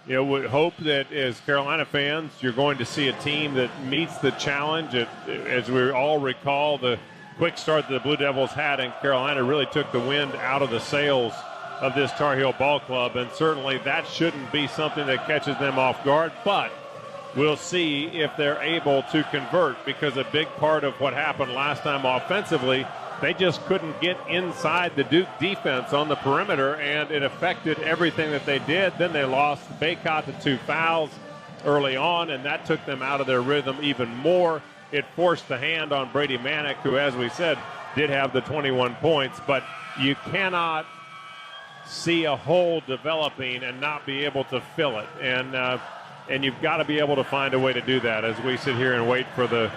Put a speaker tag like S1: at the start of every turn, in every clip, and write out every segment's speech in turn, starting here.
S1: You know, would hope that as Carolina fans, you're going to see a team that meets the challenge. As we all recall, the quick start that the Blue Devils had in Carolina really took the wind out of the sails of this Tar Heel ball club, and certainly that shouldn't be something that catches them off guard, but we'll see if they're able to convert, because a big part of what happened last time offensively, they just couldn't get inside the Duke defense on the perimeter, and it affected everything that they did. Then they lost Baycott to 2 fouls early on, and that took them out of their rhythm even more. It forced the hand on Brady Manick, who, as we said, did have the 21 points, but you cannot see a hole developing and not be able to fill it. And you've got to be able to find a way to do that as we sit here and wait for the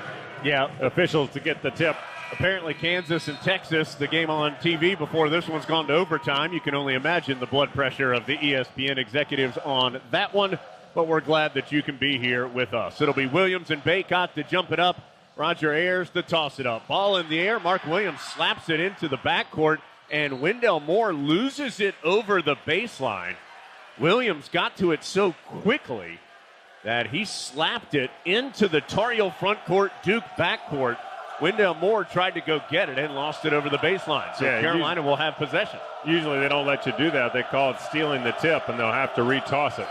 S1: officials to get the tip.
S2: Apparently Kansas and Texas, the game on TV before this one's gone to overtime. You can only imagine the blood pressure of the ESPN executives on that one, but we're glad that you can be here with us. It'll be Williams and Baycott to jump it up. Roger Ayers to toss it up. Ball in the air. Mark Williams slaps it into the backcourt, and Wendell Moore loses it over the baseline. Williams got to it so quickly that he slapped it into the Tar Heel front court, Duke backcourt. Wendell Moore tried to go get it and lost it over the baseline. So Carolina will have possession.
S1: Usually they don't let you do that. They call it stealing the tip, and they'll have to retoss it.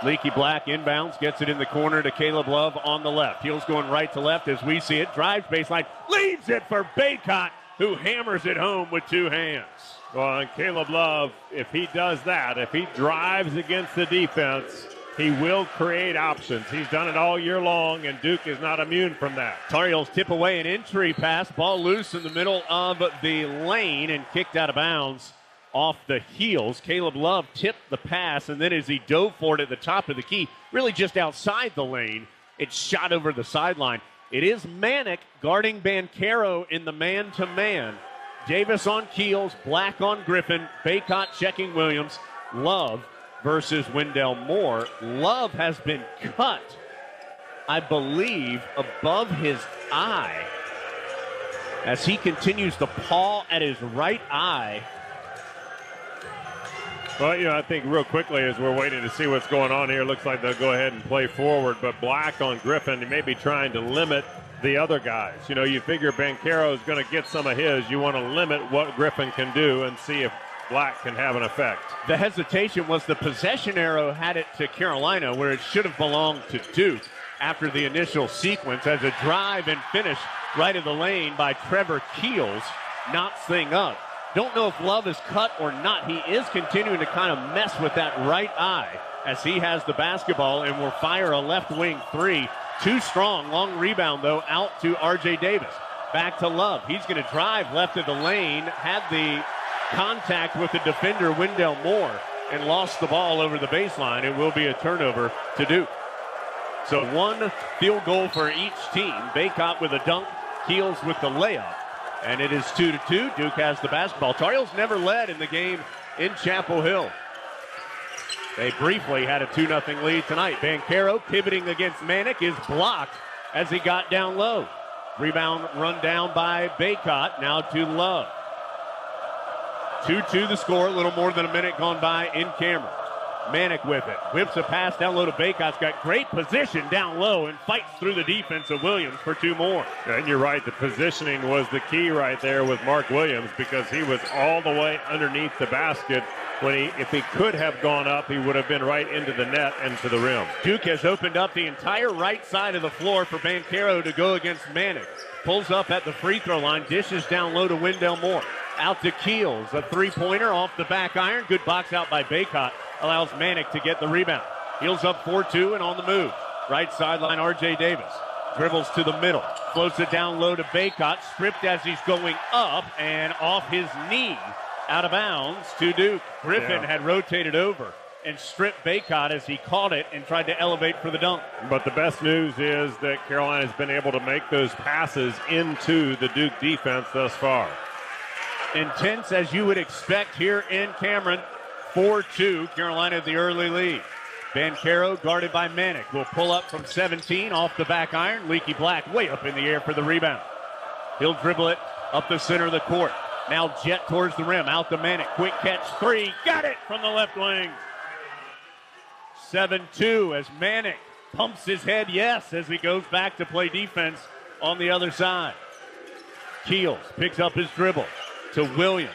S2: Leaky Black inbounds, gets it in the corner to Caleb Love on the left. Heels going right to left as we see it. Drives baseline, leaves it for Baycott, who hammers it home with 2 hands.
S1: Well, and Caleb Love, if he does that, if he drives against the defense, he will create options. He's done it all year long, and Duke is not immune from that.
S2: Tar Heels tip away an entry pass. Ball loose in the middle of the lane and kicked out of bounds off the heels. Caleb Love tipped the pass, and then as he dove for it at the top of the key, really just outside the lane, it shot over the sideline. It is Manick guarding Banchero in the man-to-man. Davis on Keels, Black on Griffin, Baycott checking Williams. Love versus Wendell Moore. Love has been cut, I believe, above his eye as he continues to paw at his right eye.
S1: Well, I think real quickly as we're waiting to see what's going on here, looks like they'll go ahead and play forward, but Black on Griffin, he may be trying to limit the other guys. You figure Banchero is going to get some of his. You want to limit what Griffin can do and see if Black can have an effect.
S2: The hesitation was the possession arrow had it to Carolina, where it should have belonged to Duke after the initial sequence, as a drive and finish right of the lane by Trevor Keels knocks thing up. Don't know if Love is cut or not. He is continuing to kind of mess with that right eye as he has the basketball and will fire a left wing 3. Too strong. Long rebound, though, out to R.J. Davis. Back to Love. He's going to drive left of the lane. Had the contact with the defender, Wendell Moore, and lost the ball over the baseline. It will be a turnover to Duke. So 1 field goal for each team. Baycott with a dunk, Keels with the layup. And it is 2-2. Duke has the basketball. Tar Heels never led in the game in Chapel Hill. They briefly had a 2-0 lead tonight. Banchero pivoting against Manick is blocked as he got down low. Rebound run down by Baycott, now to Love. 2-2 the score, a little more than a minute gone by in camera. Manick with it. Whips a pass down low to Baycott's got great position down low and fights through the defense of Williams for 2 more.
S1: And you're right, the positioning was the key right there with Mark Williams, because he was all the way underneath the basket. If he could have gone up, he would have been right into the net and to the rim.
S2: Duke has opened up the entire right side of the floor for Banchero to go against Manick. Pulls up at the free throw line, dishes down low to Wendell Moore. Out to Keels, a 3-pointer off the back iron. Good box out by Baycott. Allows Manick to get the rebound. Heels up 4-2 and on the move. Right sideline, R.J. Davis. Dribbles to the middle. Floats it down low to Baycott. Stripped as he's going up and off his knee. Out of bounds to Duke. Griffin had rotated over and stripped Baycott as he caught it and tried to elevate for the dunk.
S1: But the best news is that Carolina's been able to make those passes into the Duke defense thus far.
S2: Intense as you would expect here in Cameron. 4-2, Carolina the early lead. Banchero guarded by Manick will pull up from 17 off the back iron. Leaky Black way up in the air for the rebound. He'll dribble it up the center of the court. Now jet towards the rim, out to Manick. Quick catch 3, got it from the left wing. 7-2 as Manick pumps his head yes as he goes back to play defense on the other side. Keels picks up his dribble to Williams,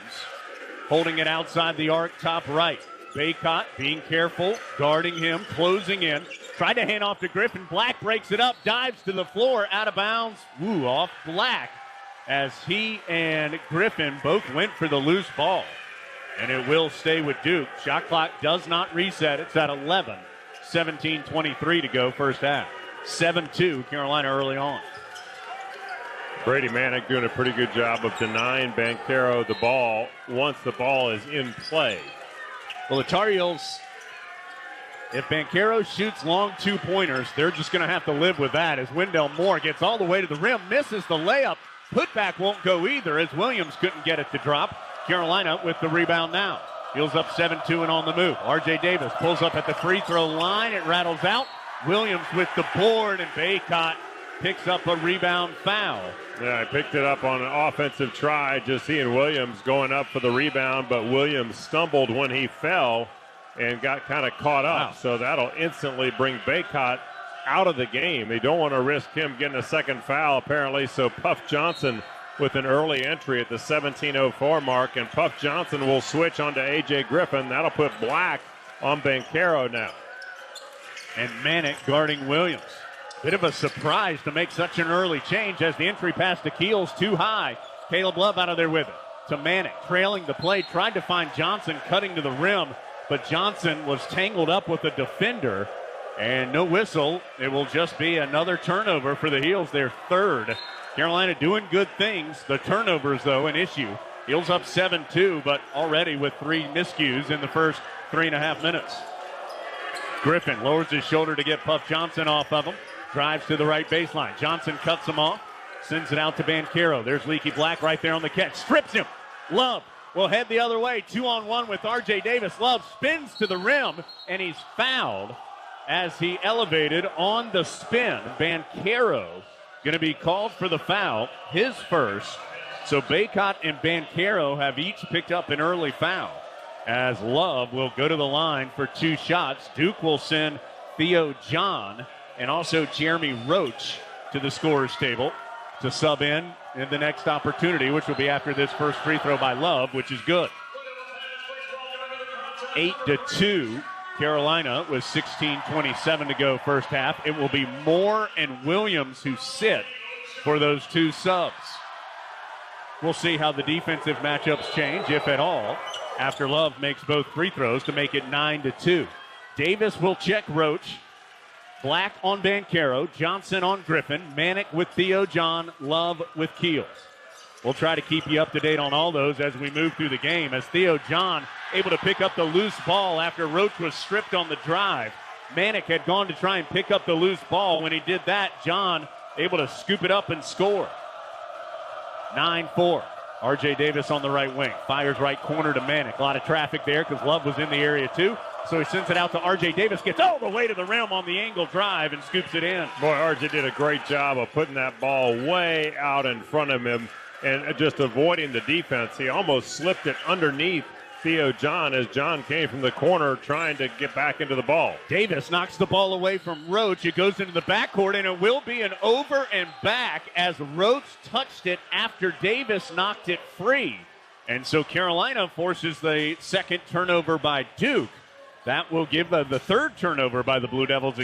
S2: holding it outside the arc, top right. Baycott being careful, guarding him, closing in. Tried to hand off to Griffin. Black breaks it up, dives to the floor, out of bounds. Woo, off Black as he and Griffin both went for the loose ball. And it will stay with Duke. Shot clock does not reset. It's at 11. 17:23 to go first half. 7-2 Carolina early on.
S1: Brady Manick doing a pretty good job of denying Banchero the ball once the ball is in play.
S2: Well, the Tar Heels, if Banchero shoots long two-pointers, they're just going to have to live with that as Wendell Moore gets all the way to the rim, misses the layup. Putback won't go either as Williams couldn't get it to drop. Carolina with the rebound now. Heels up 7-2 and on the move. R.J. Davis pulls up at the free throw line. It rattles out. Williams with the board, and Baycott picks up a rebound foul.
S1: Yeah, I picked it up on an offensive try, just seeing Williams going up for the rebound, but Williams stumbled when he fell and got kind of caught up.
S2: Wow.
S1: So that'll instantly bring Baycott out of the game. They don't want to risk him getting a second foul, apparently, so Puff Johnson with an early entry at the 17:04 mark, and Puff Johnson will switch onto A.J. Griffin. That'll put Black on Banchero now.
S2: And Manick guarding Williams. Bit of a surprise to make such an early change as the entry pass to Keels too high. Caleb Love out of there with it. To Manick, trailing the play, tried to find Johnson cutting to the rim, but Johnson was tangled up with a defender, and no whistle. It will just be another turnover for the Heels, their third. Carolina doing good things. The turnovers, though, an issue. Heels up 7-2, but already with 3 miscues in the first 3.5 minutes. Griffin lowers his shoulder to get Puff Johnson off of him. Drives to the right baseline. Johnson cuts him off. Sends it out to Banchero. There's Leaky Black right there on the catch. Strips him. Love will head the other way. 2-on-1 with R.J. Davis. Love spins to the rim, and he's fouled as he elevated on the spin. Banchero going to be called for the foul, his first. So Baycott and Banchero have each picked up an early foul as Love will go to the line for 2 shots. Duke will send Theo John and also Jeremy Roach to the scorer's table to sub in the next opportunity, which will be after this first free throw by Love, which is good. 8-2, Carolina with 16:27 to go first half. It will be Moore and Williams who sit for those 2 subs. We'll see how the defensive matchups change, if at all, after Love makes both free throws to make it 9-2. Davis will check Roach. Black on Banchero, Johnson on Griffin, Manick with Theo John, Love with Keels. We'll try to keep you up to date on all those as we move through the game, as Theo John able to pick up the loose ball after Roach was stripped on the drive. Manick had gone to try and pick up the loose ball. When he did that, John able to scoop it up and score. 9-4. R.J. Davis on the right wing. Fires right corner to Manick. A lot of traffic there because Love was in the area too. So he sends it out to R.J. Davis, gets all the way to the rim on the angle drive and scoops it in.
S1: Boy, R.J. did a great job of putting that ball way out in front of him and just avoiding the defense. He almost slipped it underneath Theo John as John came from the corner trying to get back into the ball.
S2: Davis knocks the ball away from Roach. It goes into the backcourt, and it will be an over and back as Roach touched it after Davis knocked it free. And so Carolina forces the second turnover by Duke. That will give the third turnover by the Blue Devils,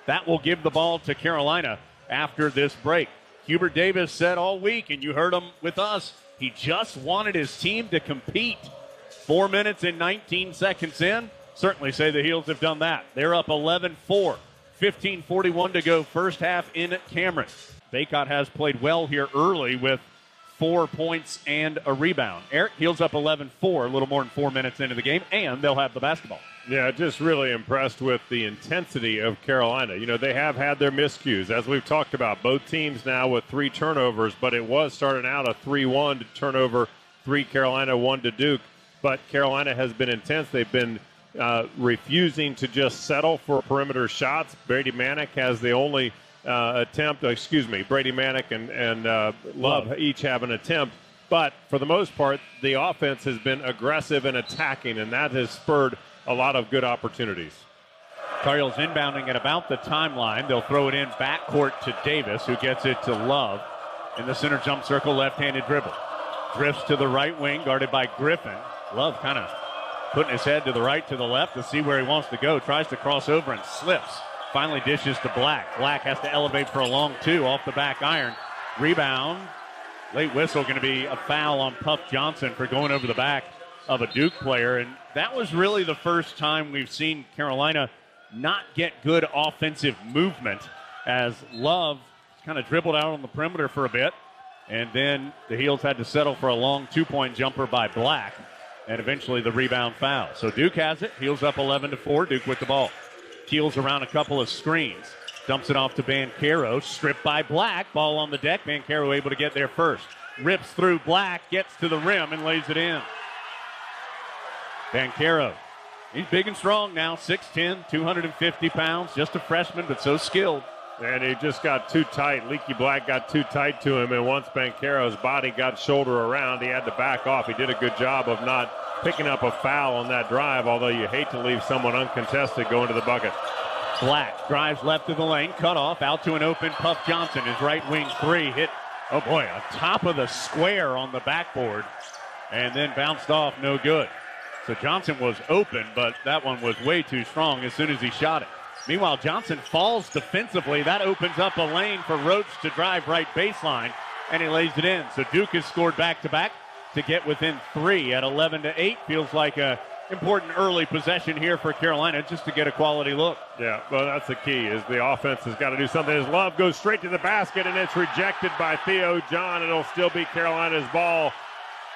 S2: That will give the ball to Carolina after this break. Hubert Davis said all week, and you heard him with us, he just wanted his team to compete. 4 minutes and 19 seconds in. Certainly say the Heels have done that. They're up 11-4. 15:41 to go first half in Cameron. Baycott has played well here early with 4 points and a rebound. Eric, Heels up 11-4, a little more than 4 minutes into the game, and they'll have the basketball.
S1: Yeah, just really impressed with the intensity of Carolina. You know, they have had their miscues, as we've talked about. Both teams now with 3 turnovers, but it was starting out a 3-1 to turnover, 3 Carolina, 1 to Duke. But Carolina has been intense. They've been refusing to just settle for perimeter shots. Brady Manick has the only Brady Manick and Love each have an attempt. But for the most part, the offense has been aggressive and attacking, and that has spurred a lot of good opportunities.
S2: Tar Heels inbounding at about the timeline. They'll throw it in backcourt to Davis, who gets it to Love. In the center jump circle, left-handed dribble. Drifts to the right wing, guarded by Griffin. Love kind of putting his head to the right, to the left to see where he wants to go. Tries to cross over and slips. Finally dishes to Black. Black has to elevate for a long two off the back iron. Rebound. Late whistle, going to be a foul on Puff Johnson for going over the back of a Duke player. And that was really the first time we've seen Carolina not get good offensive movement, as Love kind of dribbled out on the perimeter for a bit. And then the Heels had to settle for a long two-point jumper by Black. And eventually the rebound foul. So Duke has it. Heels up 11-4. Duke with the ball. Keels around a couple of screens. Dumps it off to Banchero. Stripped by Black. Ball on the deck. Banchero able to get there first. Rips through Black. Gets to the rim and lays it in. Banchero. He's big and strong now. 6'10", 250 pounds. Just a freshman, but so skilled.
S1: And he just got too tight. Leaky Black got too tight to him, and once Banchero's body got shoulder around, he had to back off. He did a good job of not picking up a foul on that drive, although you hate to leave someone uncontested going to the bucket.
S2: Black drives left of the lane, cut off, out to an open Puff Johnson. His right wing three hit, oh boy, on top of the square on the backboard, and then bounced off, no good. So Johnson was open, but that one was way too strong as soon as he shot it. Meanwhile, Johnson falls defensively. That opens up a lane for Roach to drive right baseline, and he lays it in. So Duke has scored back-to-back to get within 3 at 11-8. Feels like a important early possession here for Carolina just to get a quality look.
S1: Yeah, well, that's the key, is the offense has got to do something. As Love goes straight to the basket, and it's rejected by Theo John. It'll still be Carolina's ball.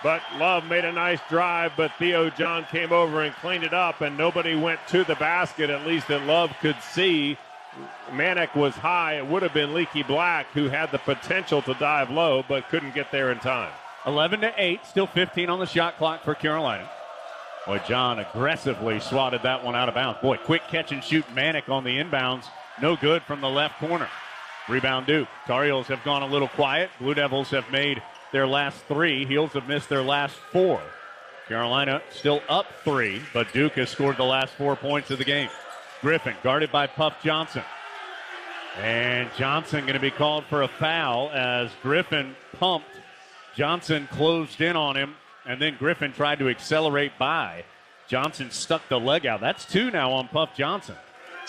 S1: But Love made a nice drive, but Theo John came over and cleaned it up, and nobody went to the basket, at least that Love could see. Manick was high. It would have been Leaky Black, who had the potential to dive low, but couldn't get there in time.
S2: 11-8, still 15 on the shot clock for Carolina. Boy, John aggressively swatted that one out of bounds. Boy, quick catch and shoot Manick on the inbounds. No good from the left corner. Rebound Duke. Tar Heels have gone a little quiet. Blue Devils have made their last 3. Heels have missed their last 4. Carolina still up 3, but Duke has scored the last 4 points of the game. Griffin guarded by Puff Johnson. And Johnson going to be called for a foul as Griffin pumped. Johnson closed in on him, and then Griffin tried to accelerate by. Johnson stuck the leg out. That's 2 now on Puff Johnson.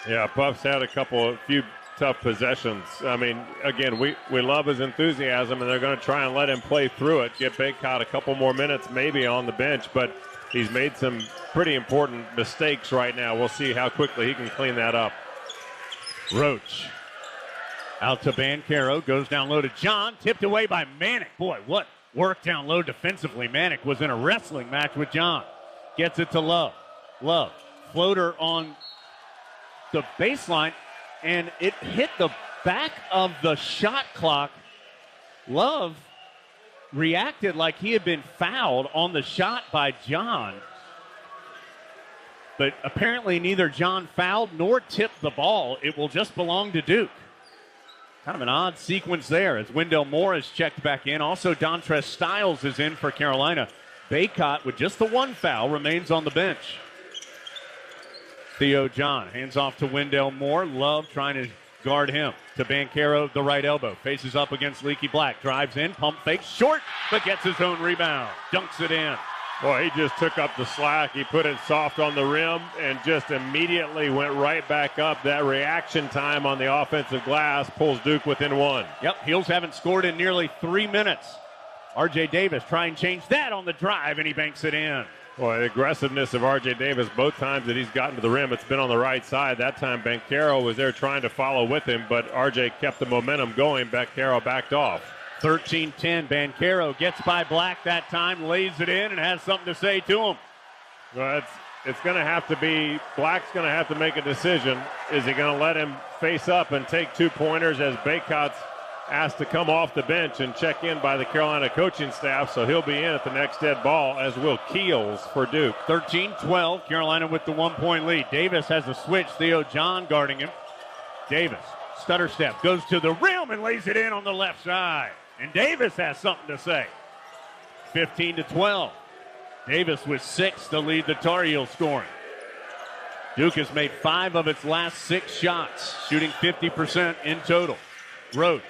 S1: Yeah, Puff's had a few tough possessions. I mean, again, we love his enthusiasm, and they're going to try and let him play through it, get Baycott a couple more minutes maybe on the bench, but he's made some pretty important mistakes right now. We'll see how quickly he can clean that up.
S2: Roach out to Banchero, goes down low to John, tipped away by Manick. Boy, what work down low defensively. Manick was in a wrestling match with John. Gets it to Love. Love, floater on the baseline, and it hit the back of the shot clock. Love reacted like he had been fouled on the shot by John. But apparently neither John fouled nor tipped the ball. It will just belong to Duke. Kind of an odd sequence there as Wendell Moore is checked back in. Also, Dontrez Styles is in for Carolina. Baycott, with just the 1 foul, remains on the bench. Theo John hands off to Wendell Moore. Love trying to guard him. To Banchero, the right elbow. Faces up against Leaky Black. Drives in, pump fake, short, but gets his own rebound. Dunks it in.
S1: Boy, he just took up the slack. He put it soft on the rim and just immediately went right back up. That reaction time on the offensive glass pulls Duke within 1.
S2: Yep, Heels haven't scored in nearly 3 minutes. R.J. Davis trying and change that on the drive, and he banks it in.
S1: Boy, the aggressiveness of R.J. Davis, both times that he's gotten to the rim, it's been on the right side. That time, Banchero was there trying to follow with him, but R.J. kept the momentum going. Banchero backed off.
S2: 13-10, Banchero gets by Black that time, lays it in, and has something to say to him.
S1: Well, it's going to have to be, Black's going to have to make a decision. Is he going to let him face up and take 2-pointers as Baycott's asked to come off the bench and check in by the Carolina coaching staff, so he'll be in at the next dead ball, as will Keels for Duke.
S2: 13-12, Carolina with the 1-point lead. Davis has a switch, Theo John guarding him. Davis, stutter step, goes to the rim and lays it in on the left side. And Davis has something to say. 15-12. Davis with 6 to lead the Tar Heels scoring. Duke has made 5 of its last 6 shots, shooting 50% in total. Roach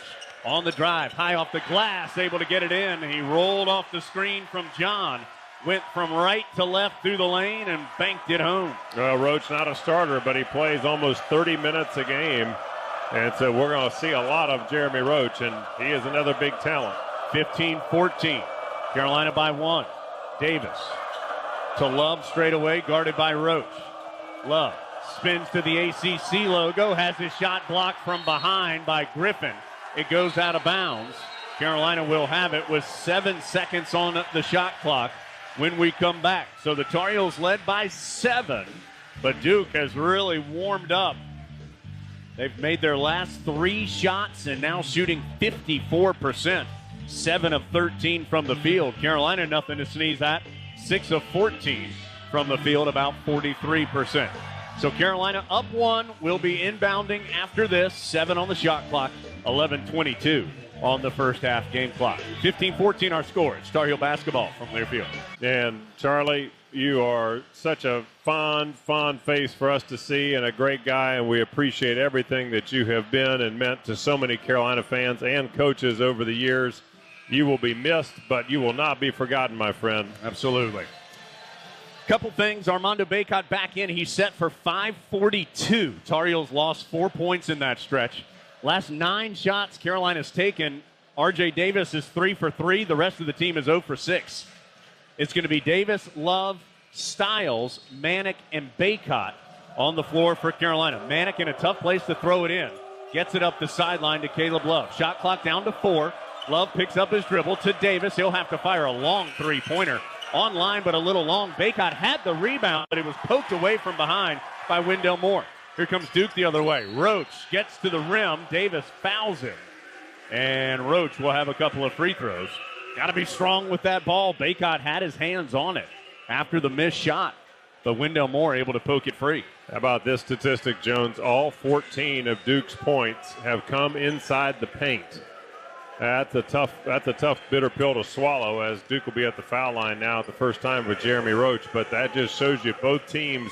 S2: on the drive, high off the glass, able to get it in. He rolled off the screen from John, went from right to left through the lane and banked it home.
S1: Well, Roach not a starter, but he plays almost 30 minutes a game. And so we're going to see a lot of Jeremy Roach, and he is another big talent.
S2: 15-14. Carolina by 1. Davis to Love straight away, guarded by Roach. Love spins to the ACC logo, has his shot blocked from behind by Griffin. It goes out of bounds. Carolina will have it with 7 seconds on the shot clock when we come back. So the Tar Heels led by 7, but Duke has really warmed up. They've made their last 3 shots and now shooting 54%. 7 of 13 from the field. Carolina, nothing to sneeze at. 6 of 14 from the field, about 43%. So Carolina up 1, will be inbounding after this. 7 on the shot clock, 11:22 on the first half game clock. 15-14 our score. It's Tar Heel basketball from Learfield.
S1: And Charlie, you are such a fond face for us to see and a great guy, and we appreciate everything that you have been and meant to so many Carolina fans and coaches over the years. You will be missed, but you will not be forgotten, my friend.
S2: Absolutely. Couple things. Armando Bacot back in. He's set for 542. Tar Heels lost 4 points in that stretch. Last 9 shots Carolina's taken. R.J. Davis is 3 for 3. The rest of the team is 0 for 6. It's going to be Davis, Love, Styles, Manick, and Bacot on the floor for Carolina. Manick in a tough place to throw it in. Gets it up the sideline to Caleb Love. Shot clock down to 4. Love picks up his dribble to Davis. He'll have to fire a long three-pointer. Online, but a little long. Bacot had the rebound, but it was poked away from behind by Wendell Moore. Here comes Duke the other way. Roach gets to the rim. Davis fouls him. And Roach will have a couple of free throws. Got to be strong with that ball. Bacot had his hands on it after the missed shot, but Wendell Moore able to poke it free.
S1: How about this statistic, Jones? All 14 of Duke's points have come inside the paint. That's a tough bitter pill to swallow, as Duke will be at the foul line now at the first time with Jeremy Roach. But that just shows you both teams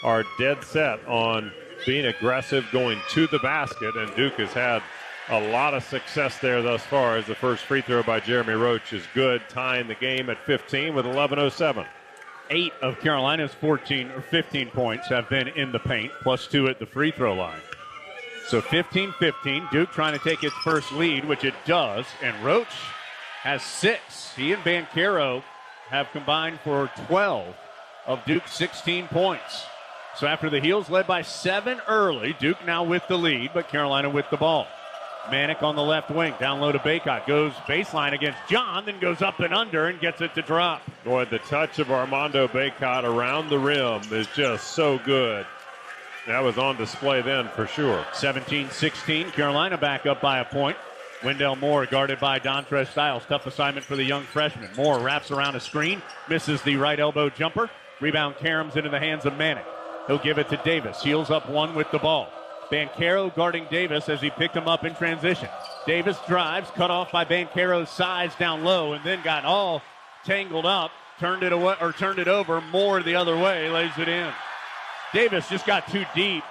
S1: are dead set on being aggressive, going to the basket, and Duke has had a lot of success there thus far, as the first free throw by Jeremy Roach is good, tying the game at 15 with 11:07.
S2: 8 of Carolina's 15 points have been in the paint, plus 2 at the free throw line. So 15-15, Duke trying to take its first lead, which it does, and Roach has 6. He and Banchero have combined for 12 of Duke's 16 points. So after the Heels led by 7 early, Duke now with the lead, but Carolina with the ball. Manick on the left wing, down low to Bacot, goes baseline against John, then goes up and under and gets it to drop.
S1: Boy, the touch of Armando Bacot around the rim is just so good. That was on display then for sure.
S2: 17-16, Carolina back up by a point. Wendell Moore guarded by Dontrez Styles. Tough assignment for the young freshman. Moore wraps around a screen, misses the right elbow jumper. Rebound caroms into the hands of Manick. He'll give it to Davis. Heels up 1 with the ball. Banchero guarding Davis as he picked him up in transition. Davis drives, cut off by Banchero's size down low, and then got all tangled up, turned it away or turned it over. Moore the other way, lays it in. Davis just got too deep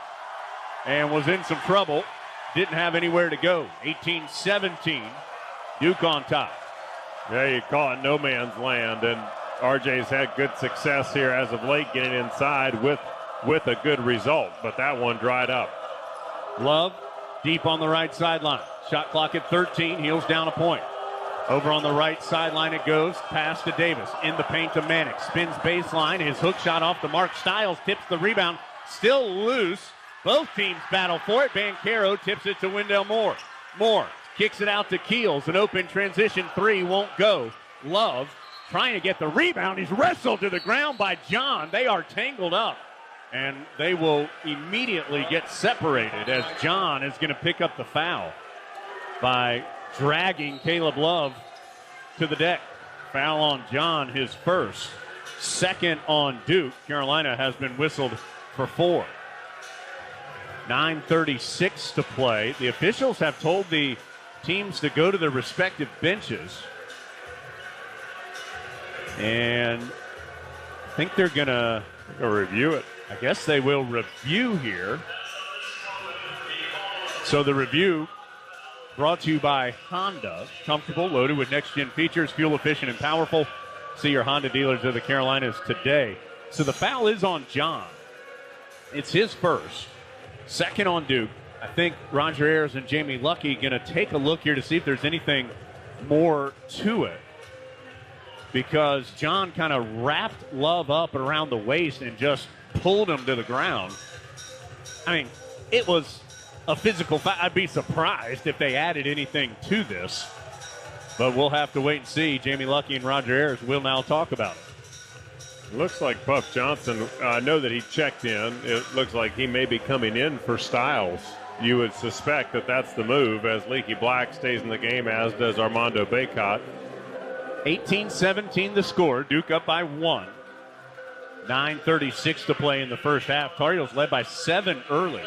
S2: and was in some trouble. Didn't have anywhere to go. 18-17, Duke on top.
S1: Yeah, you call it no man's land, and RJ's had good success here as of late getting inside with a good result, but that one dried up.
S2: Love deep on the right sideline. Shot clock at 13, Heels down a point. Over on the right sideline it goes. Pass to Davis. In the paint to Manick. Spins baseline. His hook shot off the mark. Styles tips the rebound. Still loose. Both teams battle for it. Banchero tips it to Wendell Moore. Moore kicks it out to Keels. An open transition 3 won't go. Love trying to get the rebound. He's wrestled to the ground by John. They are tangled up. And they will immediately get separated as John is going to pick up the foul by dragging Caleb Love to the deck. Foul on John, his first. Second on Duke. Carolina has been whistled for 4. 9:36 to play. The officials have told the teams to go to their respective benches. And I think they're going to
S1: review it.
S2: I guess they will review here. So the review brought to you by Honda. Comfortable, loaded with next-gen features, fuel efficient and powerful. See your Honda dealers of the Carolinas today. So the foul is on John. It's his first. Second on Duke. I think Roger Ayers and Jamie Luckey going to take a look here to see if there's anything more to it, because John kind of wrapped Love up around the waist and just pulled him to the ground. I mean, it was a physical foul. I'd be surprised if they added anything to this, but we'll have to wait and see. Jamie Luckey and Roger Ayers will now talk about it.
S1: Looks like Puff Johnson, I know that he checked in. It looks like he may be coming in for Styles. You would suspect that that's the move, as Leaky Black stays in the game, as does Armando Bacot.
S2: 18-17 the score. Duke up by 1. 9:36 to play in the first half. Tar Heels led by 7 early.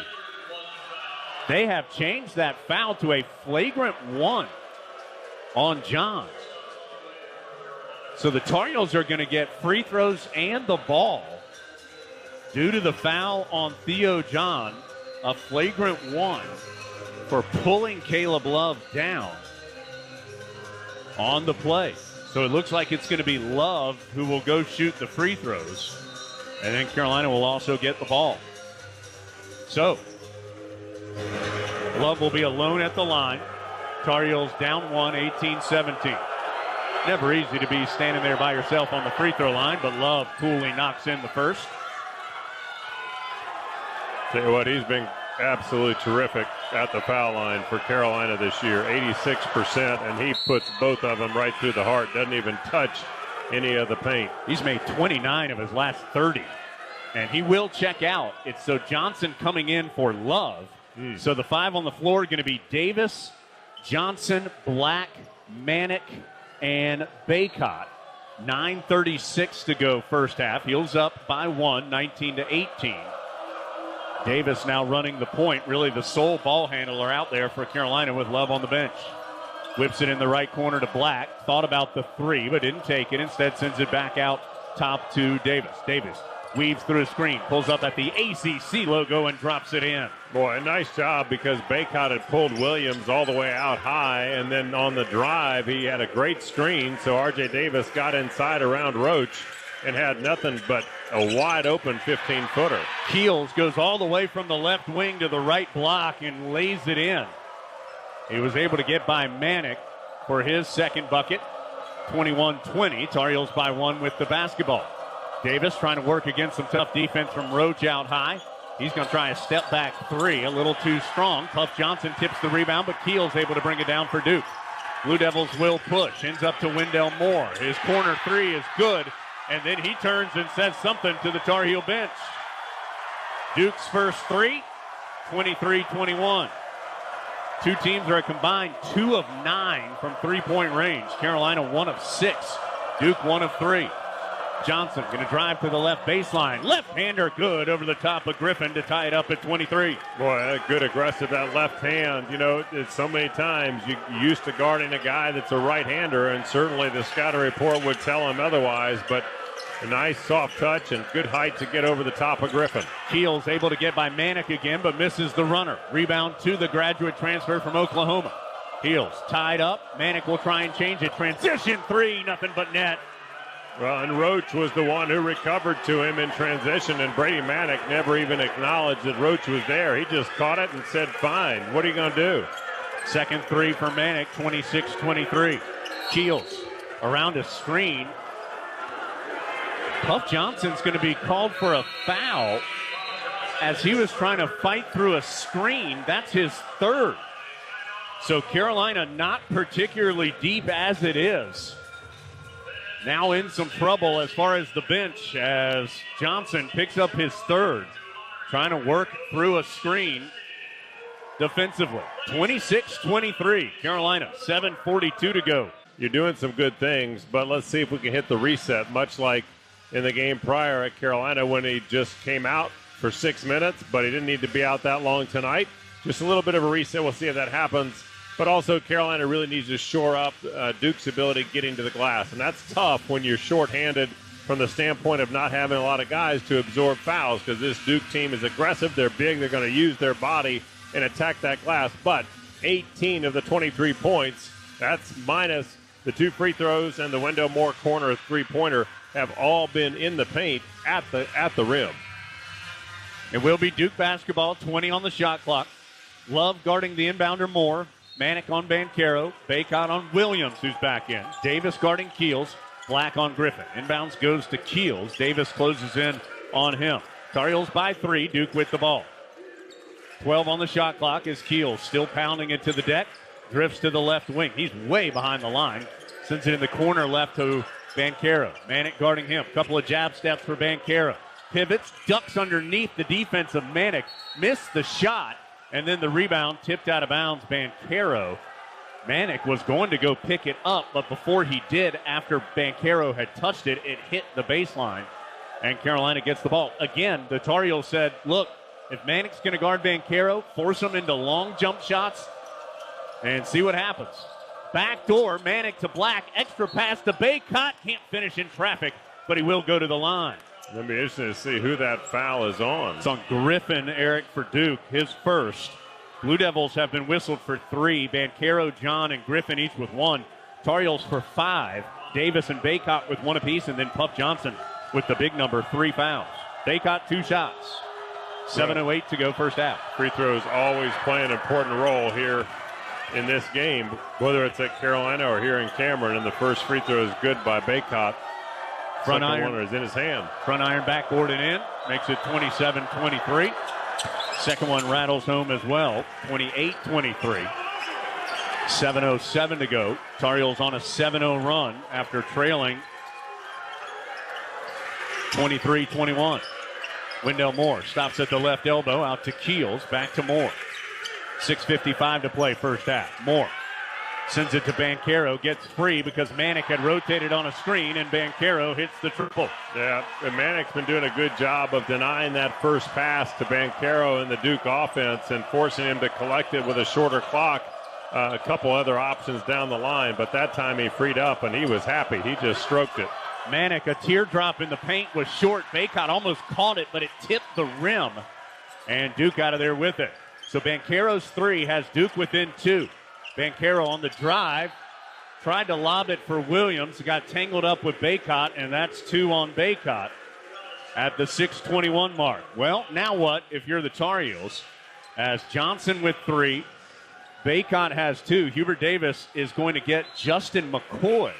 S2: They have changed that foul to a flagrant 1 on John. So the Tar Heels are going to get free throws and the ball due to the foul on Theo John. A flagrant 1 for pulling Caleb Love down on the play. So it looks like it's going to be Love who will go shoot the free throws. And then Carolina will also get the ball. So Love will be alone at the line. Tar Heels down 1, 18-17. Never easy to be standing there by yourself on the free throw line, but Love coolly knocks in the first.
S1: Tell you what, he's been absolutely terrific at the foul line for Carolina this year. 86%, and he puts both of them right through the heart. Doesn't even touch any of the paint.
S2: He's made 29 of his last 30, and he will check out. It's so Johnson coming in for Love. So the 5 on the floor are going to be Davis, Johnson, Black, Manick, and Bacot. 9:36 to go first half. Heels up by 1, 19-18. Davis now running the point, really the sole ball handler out there for Carolina with Love on the bench. Whips it in the right corner to Black. Thought about the 3, but didn't take it. Instead sends it back out top to Davis. Davis weaves through a screen, pulls up at the ACC logo and drops it in.
S1: Boy, a nice job, because Bacot had pulled Williams all the way out high, and then on the drive he had a great screen, so R.J. Davis got inside around Roach and had nothing but a wide-open 15-footer.
S2: Keels goes all the way from the left wing to the right block and lays it in. He was able to get by Manick for his second bucket. 21-20. Tar Heels by 1 with the basketball. Davis trying to work against some tough defense from Roach out high. He's going to try a step-back 3, a little too strong. Puff Johnson tips the rebound, but Keels able to bring it down for Duke. Blue Devils will push. Ends up to Wendell Moore. His corner 3 is good. And then he turns and says something to the Tar Heel bench. Duke's first 3, 23-21. Two teams are a combined 2 of 9 from three-point range. Carolina 1 of 6. Duke 1 of 3. Johnson going to drive to the left baseline. Left-hander good over the top of Griffin to tie it up at 23.
S1: Boy, good aggressive, that left hand. You know, it's so many times you're used to guarding a guy that's a right-hander, and certainly the scouting report would tell him otherwise, but a nice soft touch and good height to get over the top of Griffin.
S2: Keels able to get by Manick again, but misses the runner. Rebound to the graduate transfer from Oklahoma. Keels tied up. Manick will try and change it. Transition 3, nothing but net.
S1: Well, and Roach was the one who recovered to him in transition, and Brady Manick never even acknowledged that Roach was there. He just caught it and said, fine, what are you going to do?
S2: Second 3 for Manick, 26-23. Keels around a screen. Puff Johnson's going to be called for a foul as he was trying to fight through a screen. That's his 3rd. So Carolina not particularly deep as it is. Now in some trouble as far as the bench, as Johnson picks up his 3rd, trying to work through a screen defensively. 26-23, Carolina, 7:42 to go.
S1: You're doing some good things, but let's see if we can hit the reset, much like in the game prior at Carolina when he just came out for 6 minutes, but he didn't need to be out that long tonight. Just a little bit of a reset. We'll see if that happens. But also, Carolina really needs to shore up Duke's ability getting to the glass. And that's tough when you're shorthanded from the standpoint of not having a lot of guys to absorb fouls, because this Duke team is aggressive. They're big. They're going to use their body and attack that glass. But 18 of the 23 points, that's minus the 2 free throws and the Wendell Moore corner three-pointer, have all been in the paint at the rim.
S2: It will be Duke basketball, 20 on the shot clock. Love guarding the inbounder Moore. Manick on Banchero. Bacot on Williams, who's back in. Davis guarding Keels. Black on Griffin. Inbounds goes to Keels. Davis closes in on him. Tar Heels by 3. Duke with the ball. 12 on the shot clock as Keels still pounding it to the deck. Drifts to the left wing. He's way behind the line. Sends it in the corner left to Banchero. Manick guarding him. Couple of jab steps for Banchero. Pivots, ducks underneath the defense of Manick. Missed the shot, and then the rebound tipped out of bounds. Banchero. Manick was going to go pick it up, but before he did, after Banchero had touched it, it hit the baseline, and Carolina gets the ball. Again, the Tar Heels said, look, if Manick's going to guard Banchero, force him into long jump shots and see what happens. Backdoor, Manick to Black, extra pass to Bacot. Can't finish in traffic, but he will go to the line.
S1: It'll be interesting to see who that foul is on.
S2: It's on Griffin, Eric, for Duke, his first. Blue Devils have been whistled for 3. Banchero, John, and Griffin each with 1. Tar Heels for 5. Davis and Bacot with 1 apiece, and then Puff Johnson with the big number, 3 fouls. Bacot, 2 shots. 7:08 to go first half.
S1: Free throws always play an important role here in this game, whether it's at Carolina or here in Cameron, and the first free throw is good by Bacot.
S2: Front
S1: Second
S2: iron
S1: one is in his hand.
S2: Front iron backboard and in. Makes it 27-23. Second one rattles home as well. 28-23. 7:07 to go. Tar Heels on a 7-0 run after trailing 23-21. Wendell Moore stops at the left elbow, out to Keels, back to Moore. 6:55 to play first half. Moore sends it to Banchero, gets free because Manick had rotated on a screen, and Banchero hits the triple.
S1: Yeah, and Manick's been doing a good job of denying that first pass to Banchero in the Duke offense and forcing him to collect it with a shorter clock. A couple other options down the line, but that time he freed up, and he was happy. He just stroked it.
S2: Manick, a teardrop in the paint, was short. Bacot almost caught it, but it tipped the rim, and Duke out of there with it. So Banchero's 3 has Duke within 2. Banchero on the drive, tried to lob it for Williams, got tangled up with Bacot, and that's 2 on Bacot at the 6:21 mark. Well, now what if you're the Tar Heels? As Johnson with 3, Bacot has 2. Hubert Davis is going to get Justin McCoy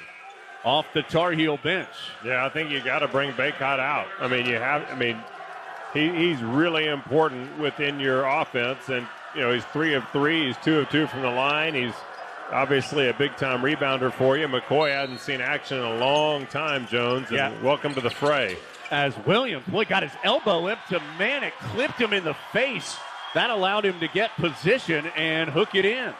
S2: off the Tar Heel bench.
S1: Yeah, I think you got to bring Bacot out. He's really important within your offense, and he's 3 of 3. He's 2 of 2 from the line. He's obviously a big-time rebounder for you. McCoy hasn't seen action in a long time, Jones, and welcome to the fray.
S2: As Williams, got his elbow up to Manick, clipped him in the face. That allowed him to get position and hook it in.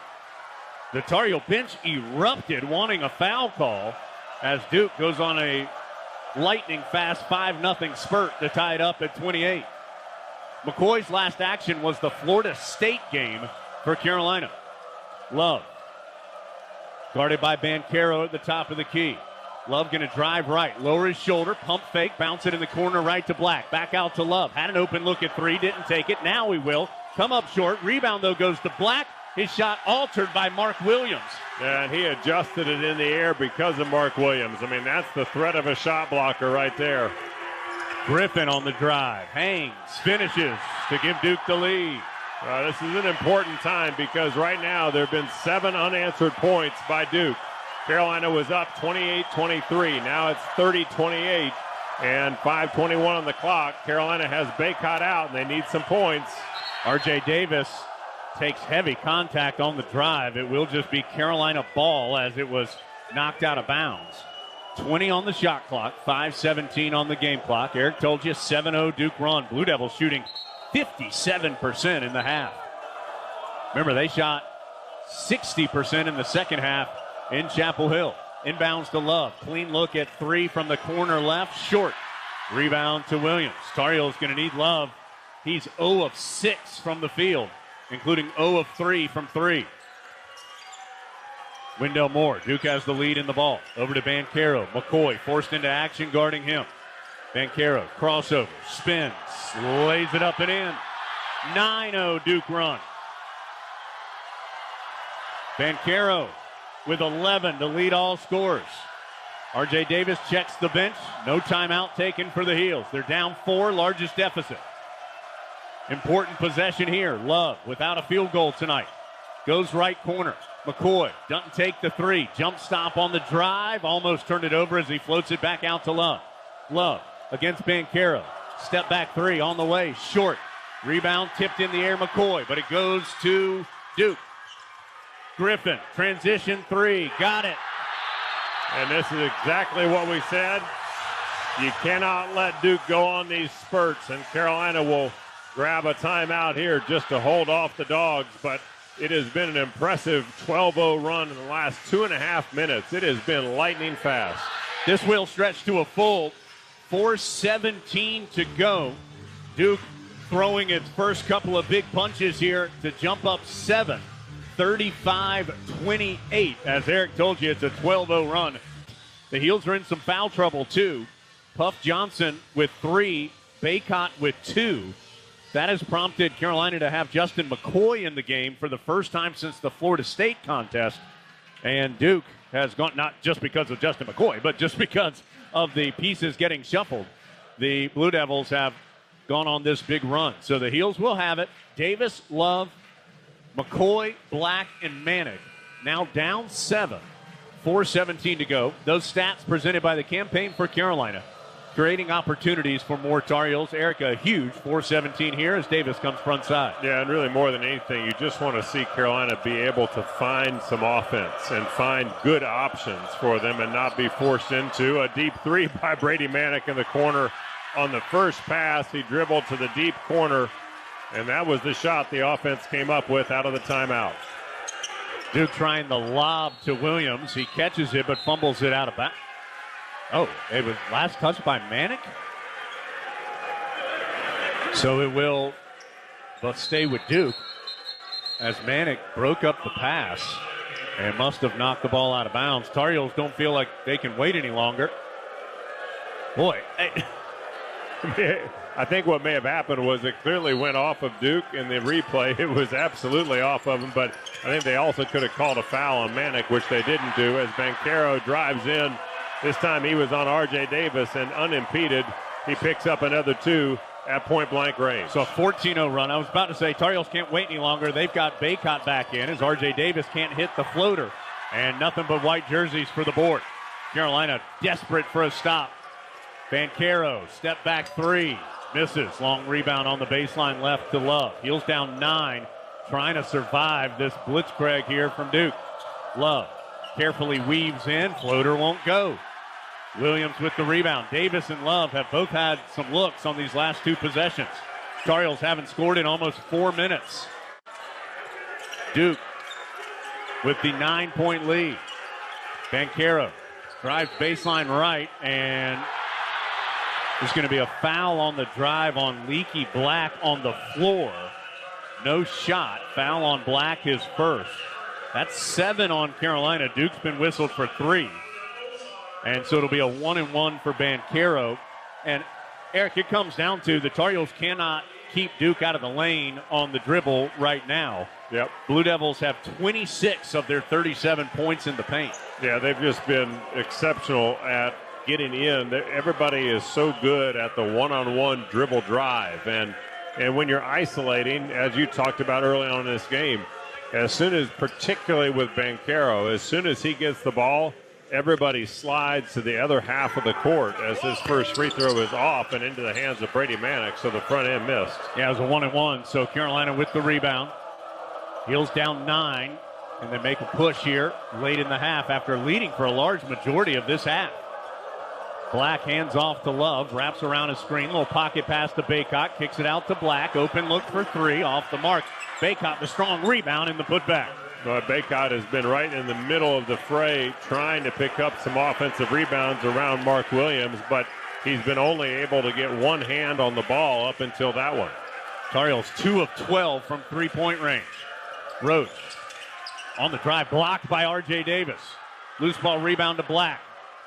S2: The Tar Heel bench erupted, wanting a foul call, as Duke goes on a lightning-fast 5-0 spurt to tie it up at 28. McCoy's last action was the Florida State game for Carolina. Love, guarded by Banchero at the top of the key. Love going to drive right, lower his shoulder, pump fake, bounce it in the corner right to Black. Back out to Love. Had an open look at 3, didn't take it. Now he will. Come up short. Rebound, though, goes to Black. His shot altered by Mark Williams.
S1: Yeah, and he adjusted it in the air because of Mark Williams. That's the threat of a shot blocker right there.
S2: Griffin on the drive. Hangs, finishes to give Duke the lead.
S1: This is an important time because right now there have been 7 unanswered points by Duke. Carolina was up 28-23. Now it's 30-28 and 5:21 on the clock. Carolina has Bacot out, and they need some points.
S2: R.J. Davis takes heavy contact on the drive. It will just be Carolina ball as it was knocked out of bounds. 20 on the shot clock, 5:17 on the game clock. Eric told you 7-0 Duke run. Blue Devils shooting 57% in the half. Remember, they shot 60% in the second half in Chapel Hill. Inbounds to Love. Clean look at 3 from the corner left. Short. Rebound to Williams. Tar Heels going to need Love. He's 0 of 6 from the field, including 0 of 3 from 3. Wendell Moore. Duke has the lead in the ball. Over to Banchero. McCoy forced into action guarding him. Banchero, crossover, spins, lays it up and in. 9-0 Duke run. Banchero with 11 to lead all scorers. R.J. Davis checks the bench. No timeout taken for the Heels. They're down 4, largest deficit. Important possession here. Love without a field goal tonight. Goes right corner. McCoy doesn't take the 3. Jump stop on the drive. Almost turned it over as he floats it back out to Love. Love against Banchero. Step back 3 on the way. Short. Rebound tipped in the air. McCoy, but it goes to Duke. Griffin, transition 3. Got it.
S1: And this is exactly what we said. You cannot let Duke go on these spurts, and Carolina will grab a timeout here just to hold off the Dogs, but it has been an impressive 12-0 run in the last 2.5 minutes. It has been lightning fast.
S2: This will stretch to a full 4:17 to go. Duke throwing its first couple of big punches here to jump up 7. 35-28. As Eric told you, it's a 12-0 run. The Heels are in some foul trouble, too. Puff Johnson with 3, Baycott with 2. That has prompted Carolina to have Justin McCoy in the game for the first time since the Florida State contest. And Duke has gone, not just because of Justin McCoy, but just because of the pieces getting shuffled. The Blue Devils have gone on this big run. So the Heels will have it. Davis, Love, McCoy, Black, and Manick now down 7. 4:17 to go. Those stats presented by the Campaign for Carolina, creating opportunities for more Tar Heels. Eric, a huge 4:17 here as Davis comes front side.
S1: Yeah, and really more than anything, you just want to see Carolina be able to find some offense and find good options for them and not be forced into a deep 3 by Brady Manick in the corner. On the first pass, he dribbled to the deep corner, and that was the shot the offense came up with out of the timeout.
S2: Duke trying the lob to Williams. He catches it but fumbles it out of bounds. Oh, it was last touch by Manick. So it will but stay with Duke as Manick broke up the pass and must have knocked the ball out of bounds. Tar Heels don't feel like they can wait any longer. Boy,
S1: I think what may have happened was it clearly went off of Duke in the replay. It was absolutely off of him, but I think they also could have called a foul on Manick, which they didn't do, as Banchero drives in. This time he was on R.J. Davis, and unimpeded, he picks up another 2 at point-blank range.
S2: So a 14-0 run. I was about to say Tar Heels can't wait any longer. They've got Baycott back in as R.J. Davis can't hit the floater. And nothing but white jerseys for the board. Carolina desperate for a stop. Banchero, step back 3. Misses. Long rebound on the baseline left to Love. Heels down 9. Trying to survive this blitzkrieg here from Duke. Love carefully weaves in. Floater won't go. Williams with the rebound. Davis and Love have both had some looks on these last 2 possessions. Tar Heels haven't scored in almost 4 minutes. Duke with the 9-point lead. Banchero drives baseline right, and there's going to be a foul on the drive on Leaky Black on the floor. No shot. Foul on Black, his first. That's 7 on Carolina. Duke's been whistled for 3. And so it'll be a 1-and-1 for Banchero. And, Eric, it comes down to the Tar Heels cannot keep Duke out of the lane on the dribble right now.
S1: Yep.
S2: Blue Devils have 26 of their 37 points in the paint.
S1: Yeah, they've just been exceptional at getting in. Everybody is so good at the one-on-one dribble drive. And when you're isolating, as you talked about early on in this game, as soon as, particularly with Banchero, as soon as he gets the ball, everybody slides to the other half of the court as his first free throw is off and into the hands of Brady Manick, so the front end missed.
S2: Yeah, it was a 1-and-1, so Carolina with the rebound. Heels down 9, and they make a push here late in the half after leading for a large majority of this half. Black hands off to Love, wraps around a screen, little pocket pass to Baycott, kicks it out to Black, open look for 3, off the mark. Baycott, the strong rebound in the putback.
S1: But Baycott has been right in the middle of the fray trying to pick up some offensive rebounds around Mark Williams, but he's been only able to get one hand on the ball up until that one.
S2: Tar Heels 2 of 12 from three-point range. Roach on the drive, blocked by R.J. Davis. Loose ball rebound to Black.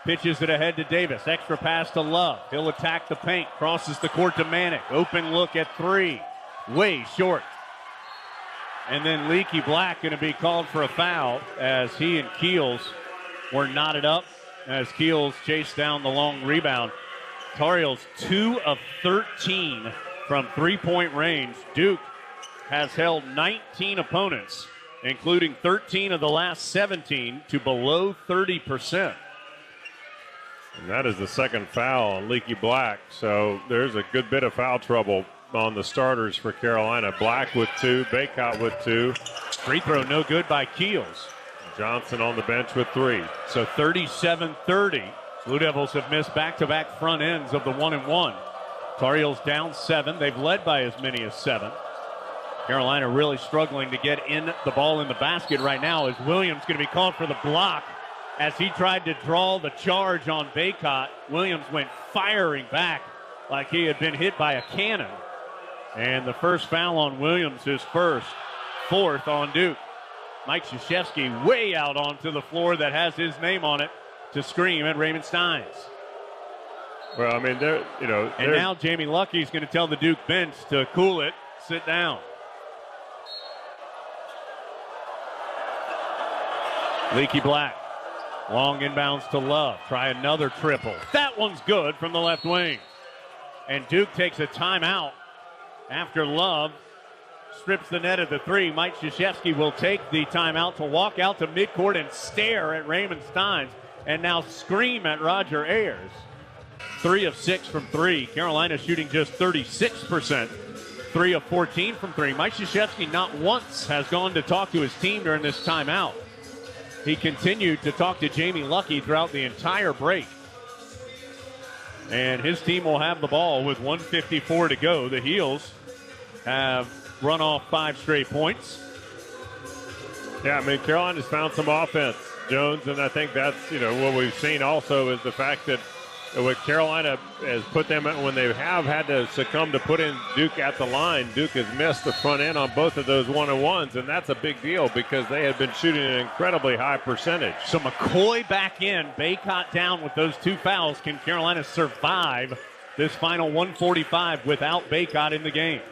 S2: Pitches it ahead to Davis. Extra pass to Love. He'll attack the paint. Crosses the court to Manick. Open look at three. Way short. And then Leaky Black going to be called for a foul as he and Keels were knotted up as Keels chased down the long rebound. Tar Heels 2 of 13 from three-point range. Duke has held 19 opponents, including 13 of the last 17, to below 30%.
S1: And that is the second foul on Leaky Black. So there's a good bit of foul trouble on the starters for Carolina. Black with 2, Baycott with 2.
S2: Free throw no good by Keels.
S1: Johnson on the bench with 3.
S2: So 37-30. Blue Devils have missed back-to-back front ends of the 1-and-1. Tar Heels down 7. They've led by as many as 7. Carolina really struggling to get in the ball in the basket right now as Williams going to be called for the block. As he tried to draw the charge on Baycott, Williams went firing back like he had been hit by a cannon. And the first foul on Williams is first, 4th on Duke. Mike Krzyzewski way out onto the floor that has his name on it to scream at Raymond Steins.
S1: Well, I mean,
S2: and now Jamie Lucky's going to tell the Duke bench to cool it, sit down. Leaky Black. Long inbounds to Love. Try another triple. That one's good from the left wing. And Duke takes a timeout after Love strips the net at the 3. Mike Krzyzewski will take the timeout to walk out to midcourt and stare at Raymond Steins and now scream at Roger Ayers. 3 of 6 from 3. Carolina shooting just 36%. 3 of 14 from 3. Mike Krzyzewski not once has gone to talk to his team during this timeout. He continued to talk to Jamie Lucky throughout the entire break. And his team will have the ball with 1:54 to go. The Heels have run off 5 straight points.
S1: Yeah, I mean, Carolina's found some offense, Jones, and I think that's, what we've seen also is the fact that what Carolina has put them at when they have had to succumb to put in Duke at the line. Duke has missed the front end on both of those 1-on-1s, and that's a big deal because they had been shooting an incredibly high percentage.
S2: So McCoy back in, Baycott down with those 2 fouls. Can Carolina survive this final 145 without Baycott in the game?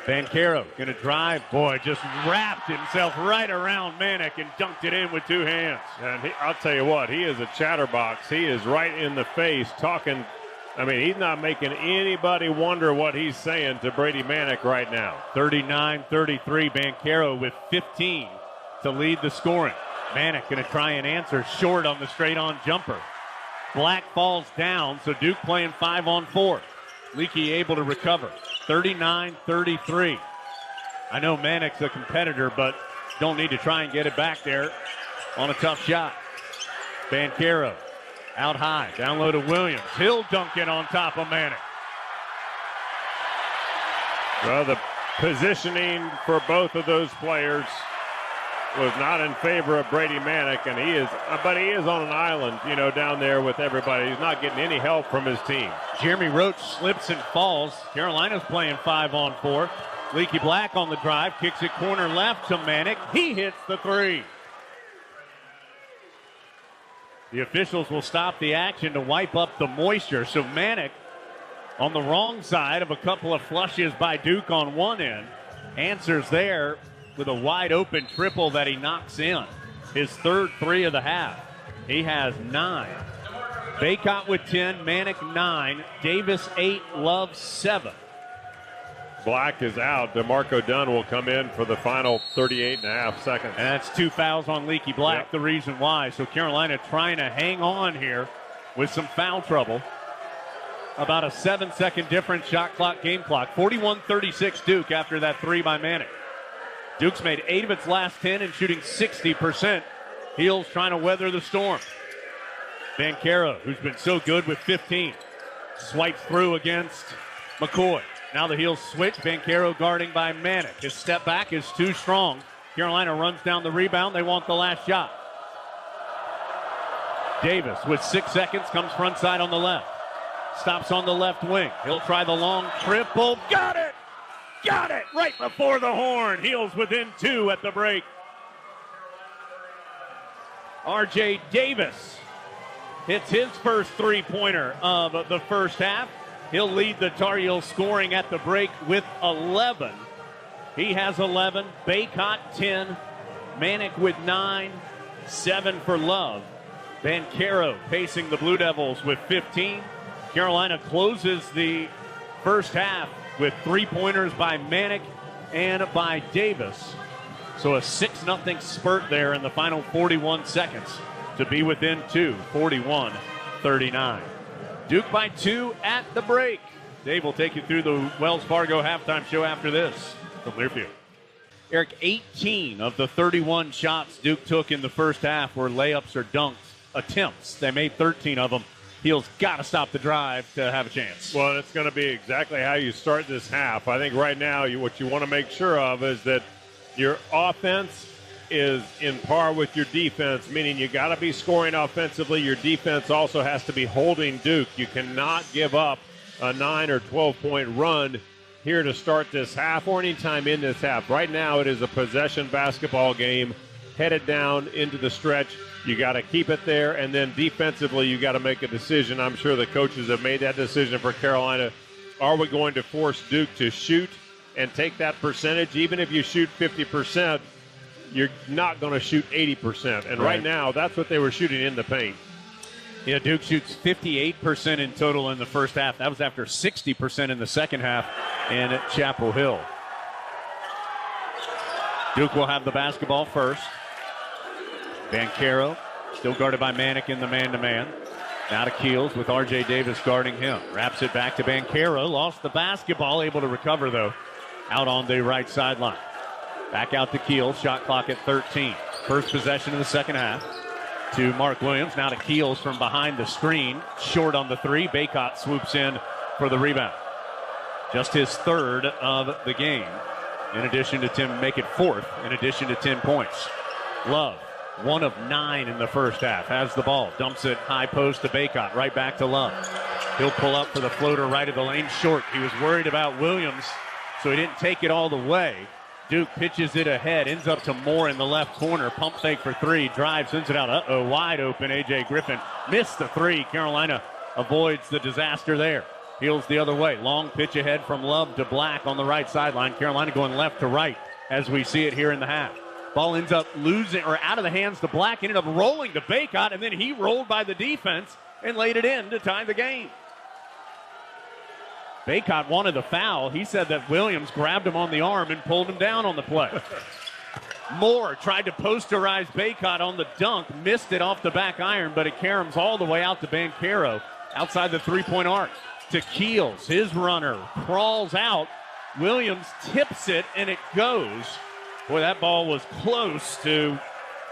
S2: Banchero going to drive. Boy, just wrapped himself right around Manick and dunked it in with 2 hands.
S1: And I'll tell you what, he is a chatterbox. He is right in the face talking. I mean, he's not making anybody wonder what he's saying to Brady Manick right now.
S2: 39-33, Banchero with 15 to lead the scoring. Manick going to try and answer short on the straight-on jumper. Black falls down, so Duke playing 5-on-4. Leaky able to recover. 39-33. I know Manick's a competitor, but don't need to try and get it back there on a tough shot. Banchero out high, down low to Williams. He'll dunk it on top of Manick.
S1: Well, the positioning for both of those players was not in favor of Brady Manick, and he is on an island, down there with everybody. He's not getting any help from his team.
S2: Jeremy Roach slips and falls. Carolina's playing 5-on-4. Leaky Black on the drive, kicks it corner left to Manick. He hits the 3. The officials will stop the action to wipe up the moisture. So Manick on the wrong side of a couple of flushes by Duke on one end. Answers there with a wide open triple that he knocks in. His 3rd 3 of the half. He has 9. Baycott with 10, Manick 9, Davis 8, Love 7.
S1: Black is out. DeMarco Dunn will come in for the final 38.5 seconds.
S2: And that's 2 fouls on Leaky Black,
S1: Yep.
S2: The reason why. So Carolina trying to hang on here with some foul trouble. About a 7-second difference, shot clock, game clock. 41-36 Duke after that 3 by Manick. Duke's made 8 of its last 10 and shooting 60%. Heels trying to weather the storm. Banchero, who's been so good with 15, swipes through against McCoy. Now the Heels switch. Banchero guarding by Manick. His step back is too strong. Carolina runs down the rebound. They want the last shot. Davis with 6 seconds comes front side on the left. Stops on the left wing. He'll try the long triple. Got it! Got it! Right before the horn. Heels within 2 at the break. R.J. Davis hits his first three-pointer of the first half. He'll lead the Tar Heels scoring at the break with 11. He has 11. Baycott 10. Manick with 9. 7 for Love. Banchero pacing the Blue Devils with 15. Carolina closes the first half with three-pointers by Manick and by Davis. So a 6-0 spurt there in the final 41 seconds to be within 2, 41-39. Duke by 2 at the break. Dave will take you through the Wells Fargo halftime show after this from Learfield. Eric, 18 of the 31 shots Duke took in the first half were layups or dunks attempts. They made 13 of them. Heels got to stop the drive to have a chance.
S1: Well, it's going to be exactly how you start this half. I think right now what you want to make sure of is that your offense is in par with your defense, meaning you got to be scoring offensively. Your defense also has to be holding Duke. You cannot give up a 9 or 12-point run here to start this half or any time in this half. Right now it is a possession basketball game headed down into the stretch. You got to keep it there, and then defensively you got to make a decision. I'm sure the coaches have made that decision for Carolina. Are we going to force Duke to shoot and take that percentage? Even if you shoot 50%, you're not going to shoot 80%. And right now, that's what they were shooting in the paint.
S2: Yeah, Duke shoots 58% in total in the first half. That was after 60% in the second half in Chapel Hill. Duke will have the basketball first. Banchero, still guarded by Manick in the man-to-man. Now to Keels with R.J. Davis guarding him. Wraps it back to Banchero. Lost the basketball, able to recover, though, out on the right sideline. Back out to Keels, shot clock at 13. First possession of the second half to Mark Williams. Now to Keels from behind the screen. Short on the three. Baycott swoops in for the rebound. Just his third of the game. In addition to Tim, make it fourth, in addition to 10 points. Love, 1 of 9 in the first half. Has the ball, dumps it high post to Baycott. Right back to Love. He'll pull up for the floater right of the lane, short. He was worried about Williams, so he didn't take it all the way. Duke pitches it ahead, ends up to Moore in the left corner. Pump fake for three, drive, sends it out. Wide open. A.J. Griffin missed the three. Carolina avoids the disaster there. Heels the other way. Long pitch ahead from Love to Black on the right sideline. Carolina going left to right as we see it here in the half. Ball ends up losing or out of the hands to Black. Ended up rolling to Baycott, and then he rolled by the defense and laid it in to tie the game. Baycott wanted the foul. He said that Williams grabbed him on the arm and pulled him down on the play. Moore tried to posterize Baycott on the dunk, missed it off the back iron, but it caroms all the way out to Banchero outside the three-point arc. To Keels, his runner crawls out. Williams tips it, and it goes. Boy, that ball was close to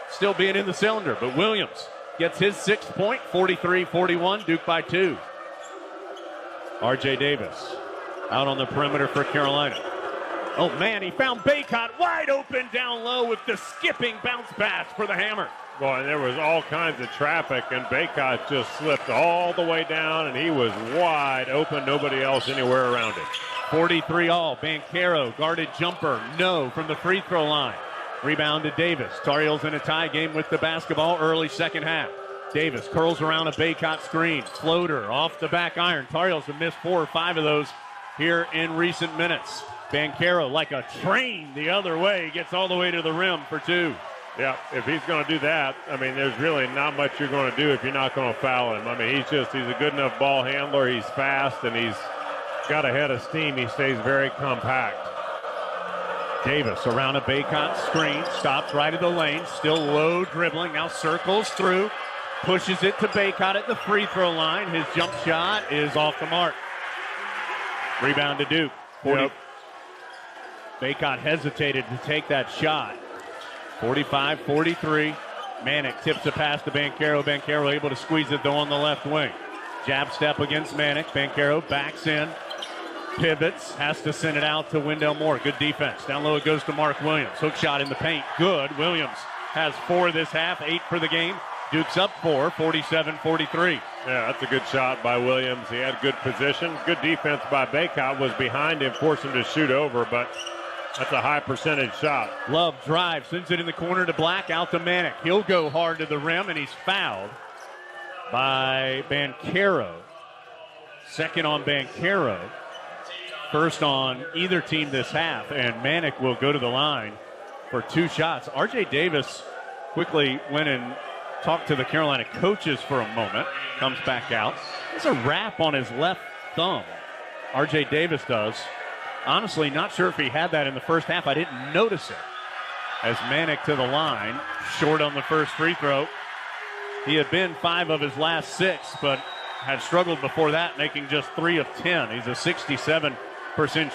S2: still being in the cylinder, but Williams gets his 6th point, 43-41, Duke by 2. R.J. Davis out on the perimeter for Carolina. Oh, man, he found Baycott wide open down low with the skipping bounce pass for the Hammer.
S1: Boy, and there was all kinds of traffic, and Baycott just slipped all the way down, and he was wide open. Nobody else anywhere around him.
S2: 43 all. Banchero, guarded jumper, no from the free throw line. Rebound to Davis. Tar Heels in a tie game with the basketball early second half. Davis curls around a Baycott screen. Floater off the back iron. Tar Heels have missed 4 or 5 of those here in recent minutes. Banchero, like a train the other way, gets all the way to the rim for 2.
S1: Yeah, if he's going to do that, I mean, there's really not much you're going to do if you're not going to foul him. I mean, he's a good enough ball handler. He's fast, and he's got a head of steam. He stays very compact.
S2: Davis around a Baycott screen, stops right of the lane, still low dribbling, now circles through, pushes it to Baycott at the free throw line. His jump shot is off the mark. Rebound to Duke. Yep. Baycott hesitated to take that shot. 45-43. Manick tips a pass to Banchero. Banchero able to squeeze it, though, on the left wing. Jab step against Manick. Banchero backs in, pivots, has to send it out to Wendell Moore. Good defense. Down low it goes to Mark Williams. Hook shot in the paint. Good. Williams has 4 this half, 8 for the game. Duke's up 4, 47-43.
S1: Yeah, that's a good shot by Williams. He had good position. Good defense by Baycott. Was behind him, forced him to shoot over, but that's a high percentage shot.
S2: Love drives, sends it in the corner to Black, out to Manick. He'll go hard to the rim, and he's fouled. by Banchero. Second on Banchero. First on either team this half, and Manick will go to the line for 2 shots. R.J. Davis quickly went and talked to the Carolina coaches for a moment. Comes back out. It's a wrap on his left thumb. R.J. Davis does. Honestly, not sure if he had that in the first half. I didn't notice it. As Manick to the line, short on the first free throw. He had been 5 of his last 6, but had struggled before that, making just 3 of 10. He's a 67%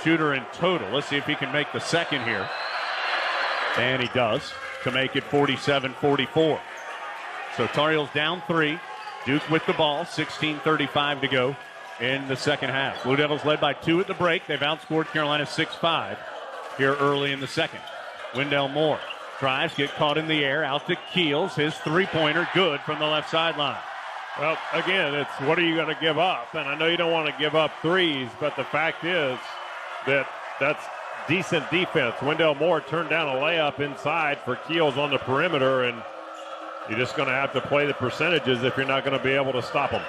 S2: shooter in total. Let's see if he can make the second here. And he does, to make it 47-44. So Tar Heels down 3. Duke with the ball, 16:35 to go in the second half. Blue Devils led by 2 at the break. They've outscored Carolina 6-5 here early in the second. Wendell Moore drives, get caught in the air, out to Keels. His three-pointer good from the left sideline.
S1: Well, again, it's what are you going to give up? And I know you don't want to give up threes, but the fact is that that's decent defense. Wendell Moore turned down a layup inside for Keels on the perimeter, and you're just going to have to play the percentages if you're not going to be able to stop them.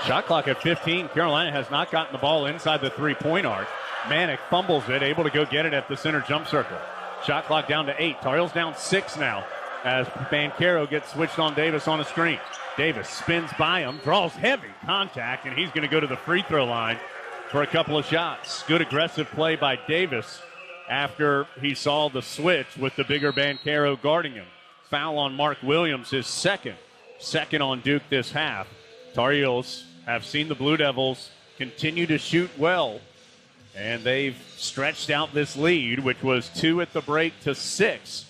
S2: Shot clock at 15. Carolina has not gotten the ball inside the three-point arc. Manick fumbles it, able to go get it at the center jump circle. Shot clock down to 8. Tar Heels down 6 now as Banchero gets switched on Davis on a screen. Davis spins by him, draws heavy contact, and he's going to go to the free throw line for a couple of shots. Good aggressive play by Davis after he saw the switch with the bigger Banchero guarding him. Foul on Mark Williams, his second on Duke this half. Tar Heels have seen the Blue Devils continue to shoot well, and they've stretched out this lead, which was 2 at the break to 6.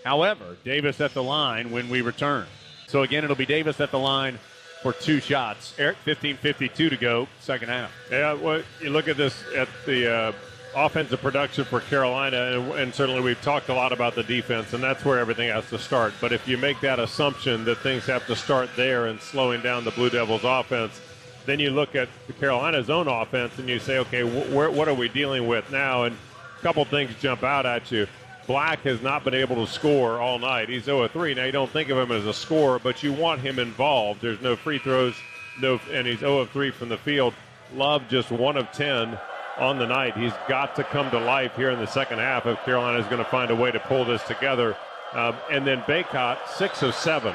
S2: However, Davis at the line when we return. So again, it'll be Davis at the line for 2 shots. Eric, 15:52 to go, second half.
S1: Yeah, well, you look at this at the offensive production for Carolina, and certainly we've talked a lot about the defense, and that's where everything has to start. But if you make that assumption that things have to start there and slowing down the Blue Devils offense, then you look at Carolina's own offense and you say, okay, what are we dealing with now? And a couple things jump out at you. Black has not been able to score all night. He's 0 of 3. Now, you don't think of him as a scorer, but you want him involved. There's no free throws, and he's 0 of 3 from the field. Love just 1 of 10 on the night. He's got to come to life here in the second half if Carolina is going to find a way to pull this together. And then Baycott, 6 of 7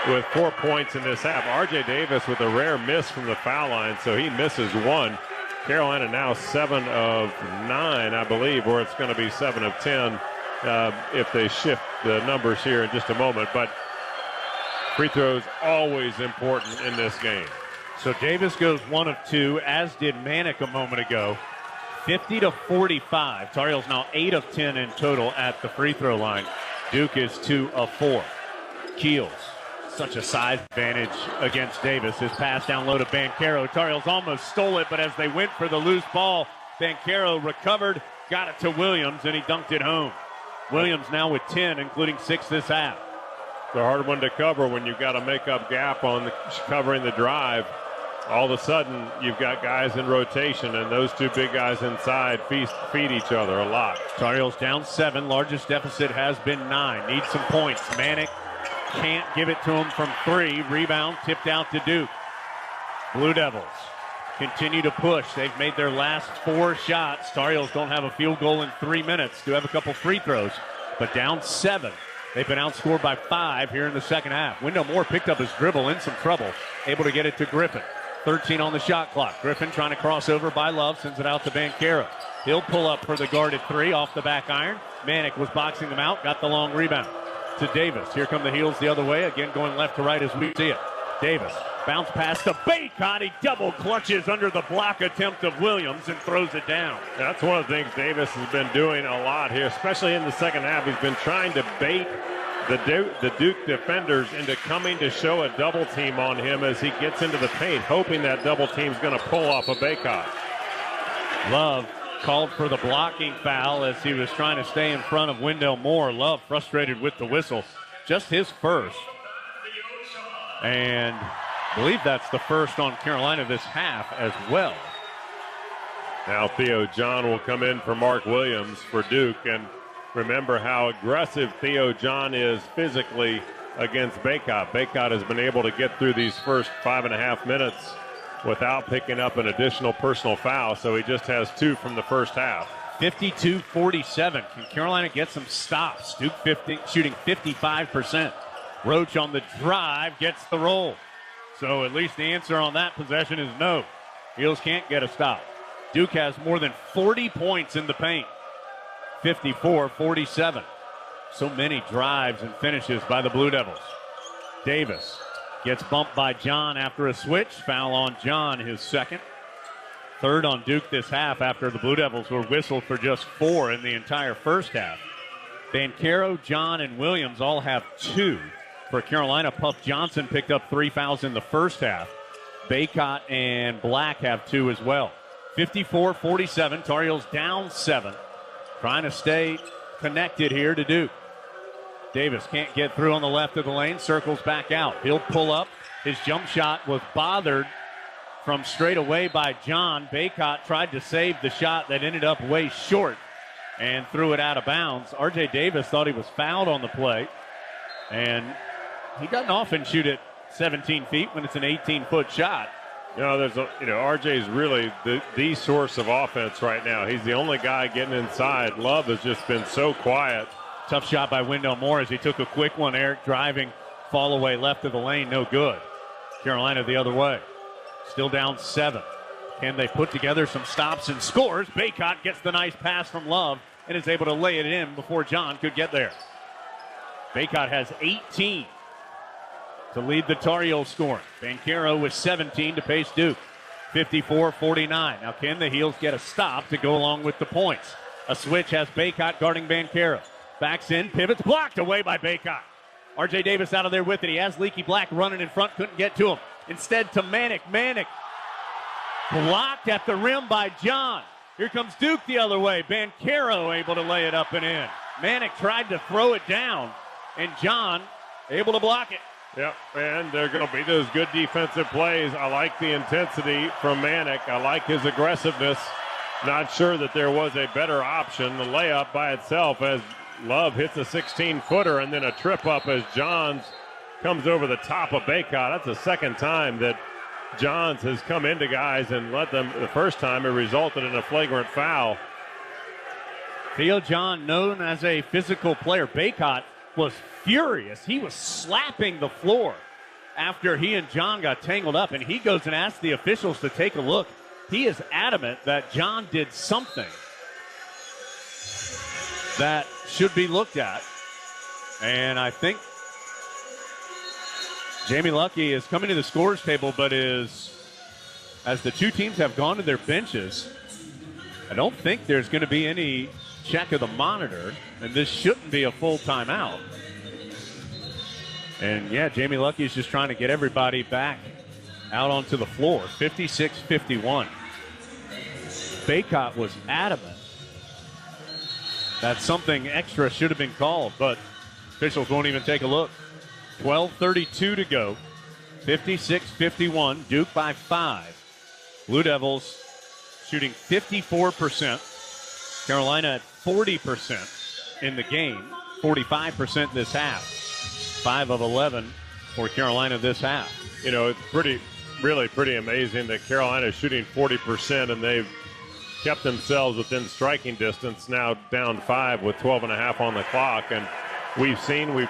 S1: with 4 points in this half. R.J. Davis with a rare miss from the foul line, so he misses 1. Carolina now 7 of 9, I believe, or it's going to be 7 of 10. If they shift the numbers here in just a moment. But free throws always important in this game.
S2: So Davis goes 1 of 2, as did Manick a moment ago. 50-45. Tar Heels now 8 of 10 in total at the free throw line. Duke is 2 of 4. Keels, such a size advantage against Davis. His pass down low to Banchero. Tar Heels almost stole it, but as they went for the loose ball, Banchero recovered, got it to Williams, and he dunked it home. Williams now with 10, including 6 this half.
S1: It's a hard one to cover when you've got a make-up gap on covering the drive. All of a sudden, you've got guys in rotation, and those 2 big guys inside feed each other a lot.
S2: Tar Heels down 7. Largest deficit has been 9. Needs some points. Manick can't give it to him from 3. Rebound tipped out to Duke. Blue Devils continue to push. They've made their last 4 shots. Tar Heels don't have a field goal in 3 minutes. Do have a couple free throws, but down 7. They've been outscored by 5 here in the second half. Wendell Moore picked up his dribble in some trouble, able to get it to Griffin. 13 on the shot clock. Griffin trying to cross over by Love, sends it out to Banchero. He'll pull up for the guarded 3 off the back iron. Manick was boxing them out, got the long rebound to Davis. Here come the Heels the other way, again going left to right as we see it. Davis, bounce pass to Baycott. He double clutches under the block attempt of Williams and throws it down.
S1: That's one of the things Davis has been doing a lot here, especially in the second half. He's been trying to bait the Duke defenders into coming to show a double team on him as he gets into the paint, hoping that double team's going to pull off a Baycott.
S2: Love called for the blocking foul as he was trying to stay in front of Wendell Moore. Love frustrated with the whistle. Just his first. And I believe that's the first on Carolina this half as well.
S1: Now Theo John will come in for Mark Williams for Duke. And remember how aggressive Theo John is physically against Baycott. Baycott has been able to get through these first 5.5 minutes without picking up an additional personal foul, so he just has 2 from the first half.
S2: 52-47. Can Carolina get some stops? Duke shooting 55%. Roach on the drive gets the roll. So at least the answer on that possession is no. Heels can't get a stop. Duke has more than 40 points in the paint. 54-47. So many drives and finishes by the Blue Devils. Davis gets bumped by John after a switch. Foul on John, his second. Third on Duke this half after the Blue Devils were whistled for just 4 in the entire first half. Banchero, John, and Williams all have 2. For Carolina, Puff Johnson picked up 3 fouls in the first half. Baycott and Black have 2 as well. 54-47. Tar Heels down 7. Trying to stay connected here to Duke. Davis can't get through on the left of the lane. Circles back out. He'll pull up. His jump shot was bothered from straight away by John. Baycott tried to save the shot that ended up way short and threw it out of bounds. R.J. Davis thought he was fouled on the play. And he doesn't often shoot it 17 feet when it's an 18-foot shot.
S1: RJ's really the source of offense right now. He's the only guy getting inside. Love has just been so quiet.
S2: Tough shot by Wendell Moore as he took a quick one. Eric driving, fall away left of the lane, no good. Carolina the other way. Still down 7. Can they put together some stops and scores? Baycott gets the nice pass from Love and is able to lay it in before John could get there. Baycott has 18 to lead the Tar Heels scoring. Banchero with 17 to pace Duke. 54-49. Now can the Heels get a stop to go along with the points? A switch has Baycott guarding Banchero. Backs in, pivots, blocked away by Baycott. R.J. Davis out of there with it. He has Leaky Black running in front, couldn't get to him. Instead to Manick. Manick blocked at the rim by John. Here comes Duke the other way. Banchero able to lay it up and in. Manick tried to throw it down, and John able to block it.
S1: Yep, and they're going to be those good defensive plays. I like the intensity from Manick. I like his aggressiveness. Not sure that there was a better option. The layup by itself as Love hits a 16-footer and then a trip up as Johns comes over the top of Baycott. That's the second time that Johns has come into guys and let them. The first time it resulted in a flagrant foul.
S2: Theo John, known as a physical player. Baycott was furious. He was slapping the floor after he and John got tangled up, and he goes and asks the officials to take a look. He is adamant that John did something that should be looked at. And I think Jamie Luckey is coming to the scores table, but as the two teams have gone to their benches, I don't think there's going to be any check of the monitor, and this shouldn't be a full timeout. And yeah, Jamie Luckey is just trying to get everybody back out onto the floor. 56-51. Baycott was adamant that something extra should have been called, but officials won't even take a look. 12:32 to go. 56-51. Duke by 5. Blue Devils shooting 54%. Carolina at 40% in the game. 45% this half. 5 of 11 for Carolina this half.
S1: You know, it's really pretty amazing that Carolina is shooting 40% and they've kept themselves within striking distance, now down 5 with 12.5 on the clock. And we've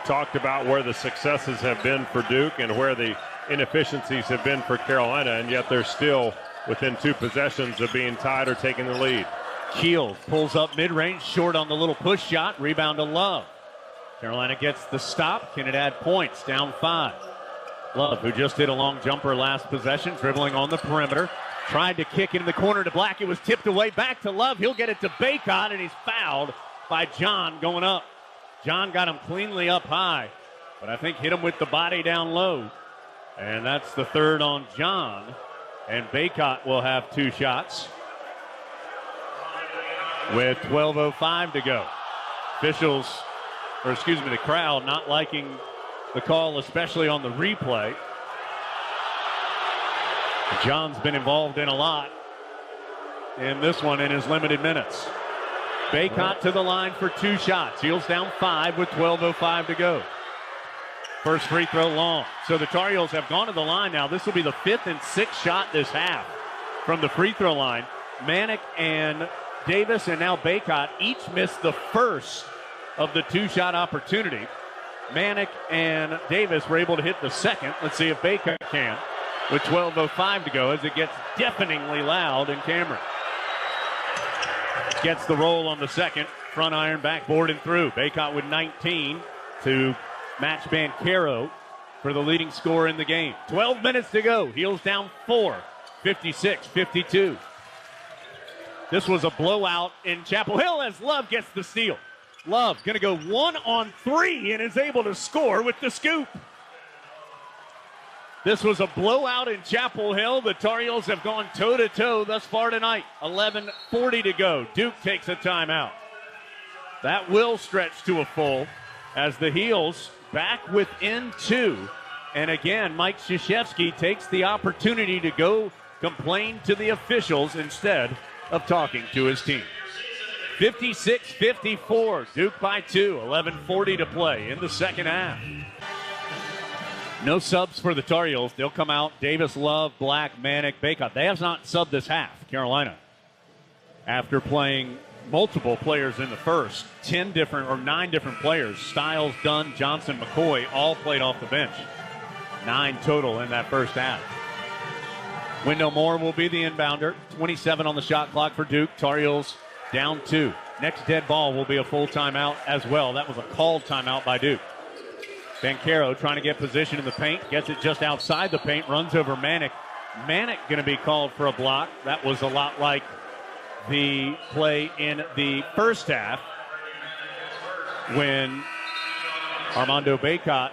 S1: talked about where the successes have been for Duke and where the inefficiencies have been for Carolina, and yet they're still within 2 possessions of being tied or taking the lead.
S2: Keel pulls up mid-range, short on the little push shot, rebound to Love. Carolina gets the stop. Can it add points? Down 5. Love, who just hit a long jumper last possession, dribbling on the perimeter. Tried to kick into the corner to Black. It was tipped away back to Love. He'll get it to Baycott, and he's fouled by John going up. John got him cleanly up high, but I think hit him with the body down low. And that's the third on John. And Baycott will have 2 shots with 12:05 to go. The crowd not liking the call, especially on the replay. John's been involved in a lot in this one in his limited minutes. Baycott to the line for 2 shots. Heels down 5 with 12:05 to go. First free throw long. So the Tar Heels have gone to the line now. This will be the 5th and 6th shot this half from the free throw line. Manick and Davis and now Baycott each missed the first of the 2-shot opportunity. Manick and Davis were able to hit the second. Let's see if Baycott can with 12:05 to go as it gets deafeningly loud in Cameron. Gets the roll on the second. Front iron, backboard, and through. Baycott with 19 to match Banchero for the leading scorer in the game. 12 minutes to go. Heels down 4, 56-52. This was a blowout in Chapel Hill as Love gets the steal. Love going to go 1-on-3 and is able to score with the scoop. This was a blowout in Chapel Hill. The Tar Heels have gone toe-to-toe thus far tonight. 11:40 to go. Duke takes a timeout. That will stretch to a full as the Heels back within 2. And again, Mike Krzyzewski takes the opportunity to go complain to the officials instead of talking to his team. 56-54, Duke by 2, 11:40 to play in the second half. No subs for the Tar Heels. They'll come out, Davis, Love, Black, Manick, Baycott. They have not subbed this half, Carolina. After playing multiple players in the first, 9 different players. Stiles, Dunn, Johnson, McCoy, all played off the bench. 9 total in that first half. Wendell Moore will be the inbounder. 27 on the shot clock for Duke. Tar Heels down 2. Next dead ball will be a full timeout as well. That was a called timeout by Duke. Banchero trying to get position in the paint. Gets it just outside the paint. Runs over Manick. Manick going to be called for a block. That was a lot like the play in the first half when Armando Baycott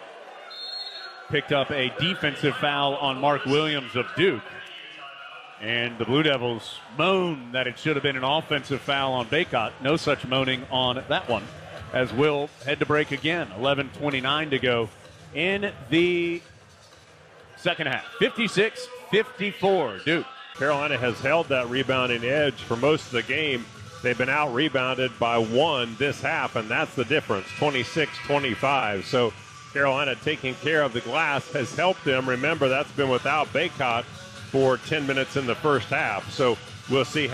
S2: picked up a defensive foul on Mark Williams of Duke. And the Blue Devils moan that it should have been an offensive foul on Baycott. No such moaning on that one, as we'll head to break again. 11:29 to go in the second half. 56-54, Duke.
S1: Carolina has held that rebounding edge for most of the game. They've been out-rebounded by 1 this half, and that's the difference, 26-25. So Carolina taking care of the glass has helped them. Remember, that's been without Baycott for 10 minutes in the first half. So we'll see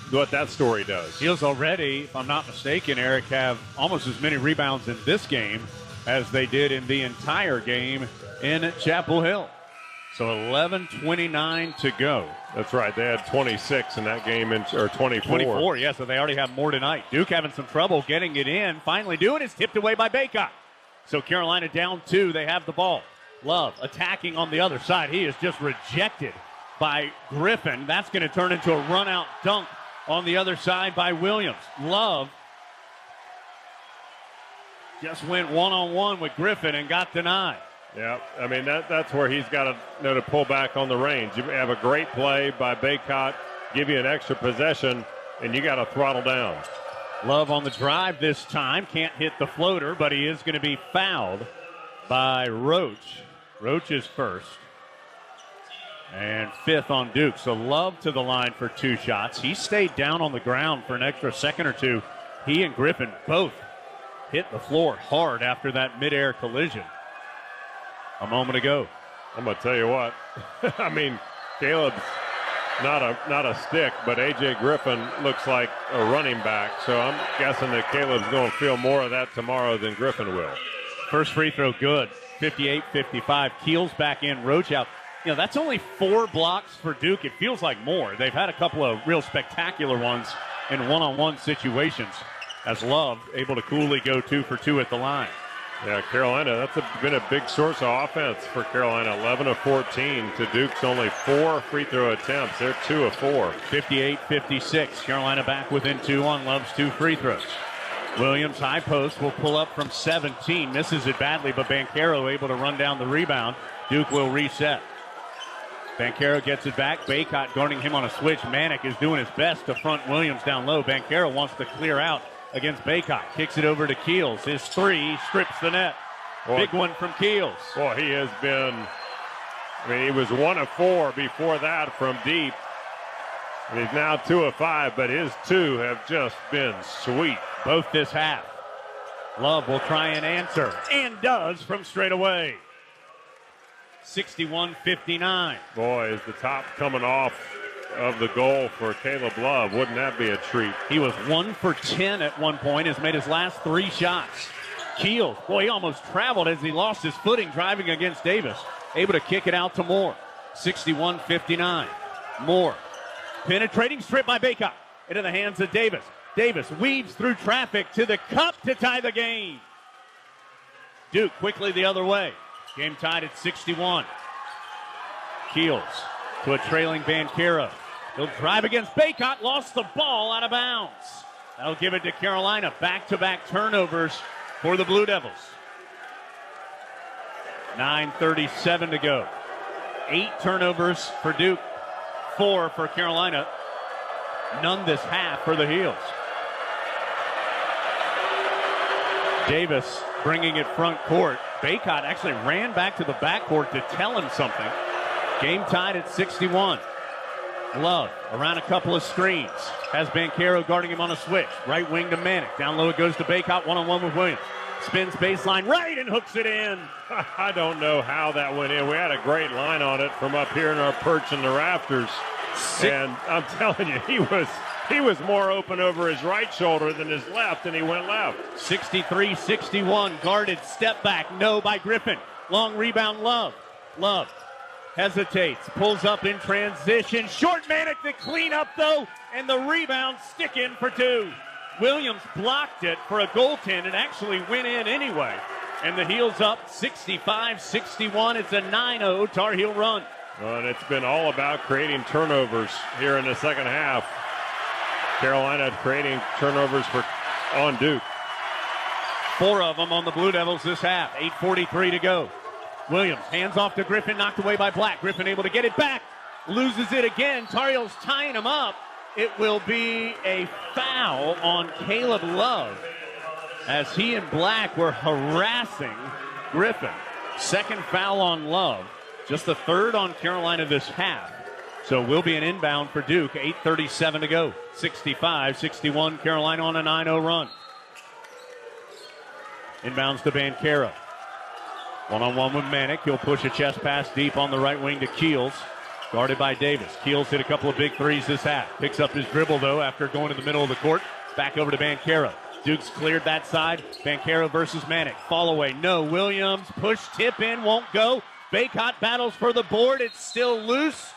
S1: what that story does.
S2: Heels already, if I'm not mistaken, Eric, have almost as many rebounds in this game as they did in the entire game in Chapel Hill. So 11:29 to go.
S1: That's right. They had 26 in that game, or 24.
S2: 24, yeah, so they already have more tonight. Duke having some trouble getting it in. Finally doing it. It's tipped away by Baycott. So Carolina down 2. They have the ball. Love attacking on the other side. He is just rejected by Griffin. That's going to turn into a run-out dunk on the other side by Williams. Love just went one-on-one with Griffin and got denied.
S1: Yeah, I mean, that's where he's got to know to pull back on the reins. You have a great play by Baycott, give you an extra possession, and you got to throttle down.
S2: Love on the drive this time. Can't hit the floater, but he is going to be fouled by Roach. Roach is first. And 5th on Duke. So Love to the line for 2 shots. He stayed down on the ground for an extra second or 2. He and Griffin both hit the floor hard after that midair collision a moment ago.
S1: I'm going to tell you what. I mean, Caleb's not a stick, but A.J. Griffin looks like a running back. So I'm guessing that Caleb's going to feel more of that tomorrow than Griffin will.
S2: First free throw good. 58-55. Keels back in. Roach out. You know, that's only 4 blocks for Duke. It feels like more. They've had a couple of real spectacular ones in one-on-one situations as Love able to coolly go 2 for 2 at the line.
S1: Yeah, Carolina, that's been a big source of offense for Carolina. 11 of 14 to Duke's only 4 free throw attempts. They're 2 of 4.
S2: 58-56. Carolina back within 2 on Love's 2 free throws. Williams, high post, will pull up from 17. Misses it badly, but Banchero able to run down the rebound. Duke will reset. Banchero gets it back. Baycott guarding him on a switch. Manick is doing his best to front Williams down low. Banchero wants to clear out against Baycott. Kicks it over to Keels. His 3 strips the net. Big one from Keels.
S1: Well, he has been, I mean, he was 1 of 4 before that from deep. And he's now 2 of 5, but his 2 have just been sweet.
S2: Both this half. Love will try and answer, and does from straight away. 61-59.
S1: Boy, is the top coming off of the goal for Caleb Love. Wouldn't that be a treat?
S2: He was 1 for 10 at one point, has made his last 3 shots. Keels, boy, he almost traveled as he lost his footing driving against Davis. Able to kick it out to Moore. 61-59. Moore. Penetrating strip by Baycott. Into the hands of Davis. Davis weaves through traffic to the cup to tie the game. Duke quickly the other way. Game tied at 61. Keels to a trailing Banchero. He'll drive against Baycott. Lost the ball out of bounds. That'll give it to Carolina. Back-to-back turnovers for the Blue Devils. 9:37 to go. 8 turnovers for Duke. 4 for Carolina. None this half for the Heels. Davis bringing it front court. Baycott actually ran back to the backcourt to tell him something. Game tied at 61. Love around a couple of screens. Has Banchero guarding him on a switch. Right wing to Manick. Down low it goes to Baycott. One-on-one with Williams. Spins baseline right and hooks it in.
S1: I don't know how that went in. We had a great line on it from up here in our perch in the rafters. And I'm telling you, he was more open over his right shoulder than his left, and he went left.
S2: 63-61. Guarded. Step back. No by Griffin. Long rebound, Love. Love hesitates. Pulls up in transition. Short Manick to clean up, though, and the rebound stick in for 2. Williams blocked it for a goaltend and actually went in anyway. And the Heels up 65-61. It's a 9-0 Tar Heel run.
S1: And it's been all about creating turnovers here in the second half. Carolina creating turnovers on Duke.
S2: 4 of them on the Blue Devils this half. 8:43 to go. Williams hands off to Griffin, knocked away by Black. Griffin able to get it back. Loses it again. Tar Heels tying him up. It will be a foul on Caleb Love as he and Black were harassing Griffin. Second foul on Love. Just the third on Carolina this half. So will be an inbound for Duke. 8:37 to go. 65-61. Carolina on a 9-0 run. Inbounds to Banchero. One-on-one with Manick. He'll push a chest pass deep on the right wing to Keels. Guarded by Davis. Keels hit a couple of big threes this half. Picks up his dribble, though, after going to the middle of the court. Back over to Banchero. Duke's cleared that side. Banchero versus Manick. Fall away. No. Williams. Push tip in. Won't go. Baycott battles for the board. It's still loose.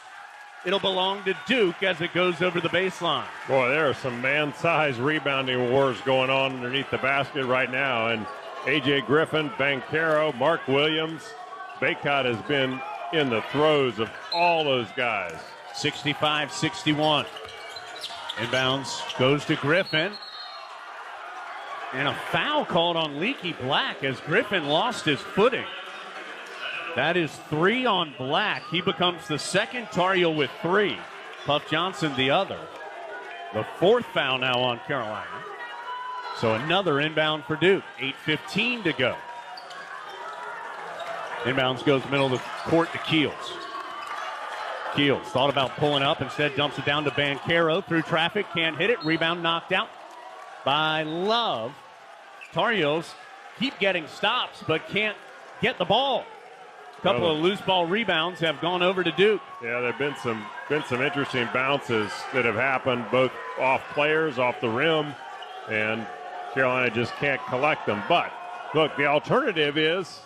S2: It'll belong to Duke as it goes over the baseline.
S1: Boy, there are some man-size rebounding wars going on underneath the basket right now. And A.J. Griffin, Banchero, Mark Williams. Baycott has been in the throes of all those guys.
S2: 65-61. Inbounds goes to Griffin. And a foul called on Leaky Black as Griffin lost his footing. That is 3 on Black. He becomes the second Tar Heel with 3. Puff Johnson the other. The 4th foul now on Carolina. So another inbound for Duke. 8:15 to go. Inbounds goes middle of the court to Keels. Keels thought about pulling up, instead dumps it down to Banchero. Through traffic, can't hit it. Rebound knocked out by Love. Tar Heels keep getting stops, but can't get the ball. A couple of loose ball rebounds have gone over to Duke.
S1: Yeah, there have been some interesting bounces that have happened, both off players, off the rim, and Carolina just can't collect them. But look, the alternative is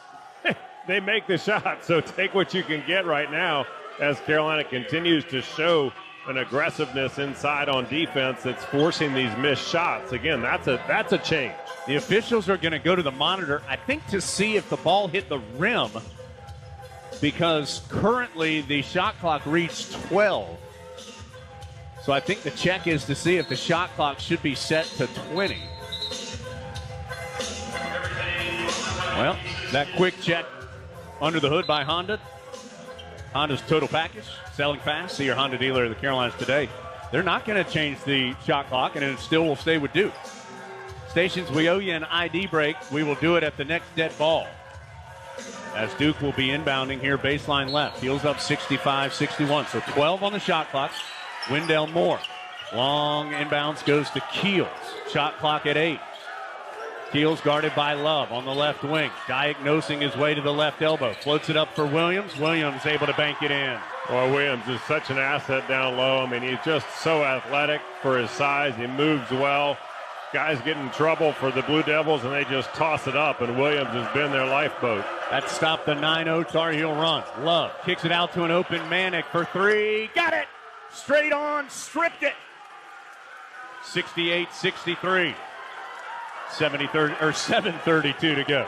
S1: they make the shot, so take what you can get right now as Carolina continues to show an aggressiveness inside on defense that's forcing these missed shots. Again, that's a change.
S2: The officials are going to go to the monitor, I think, to see if the ball hit the rim, because currently the shot clock reads 12. So I think the check is to see if the shot clock should be set to 20. Well, that quick check under the hood by Honda. Honda's total package, selling fast. See your Honda dealer at the Carolinas today. They're not going to change the shot clock, and it still will stay with Duke. Stations, we owe you an ID break. We will do it at the next dead ball, as Duke will be inbounding here baseline left. Heels up 65-61. So 12 on the shot clock. Wendell Moore. Long inbounds goes to Keels. Shot clock at 8. Keels guarded by Love on the left wing. Diagnosing his way to the left elbow. Floats it up for Williams. Williams able to bank it in.
S1: Well, Williams is such an asset down low. I mean, he's just so athletic for his size. He moves well. Guys get in trouble for the Blue Devils, and they just toss it up, and Williams has been their lifeboat.
S2: That stopped the 9-0 Tar Heel run. Love kicks it out to an open Manick for three. Got it! Straight on, stripped it. 68-63. 7:32 to go.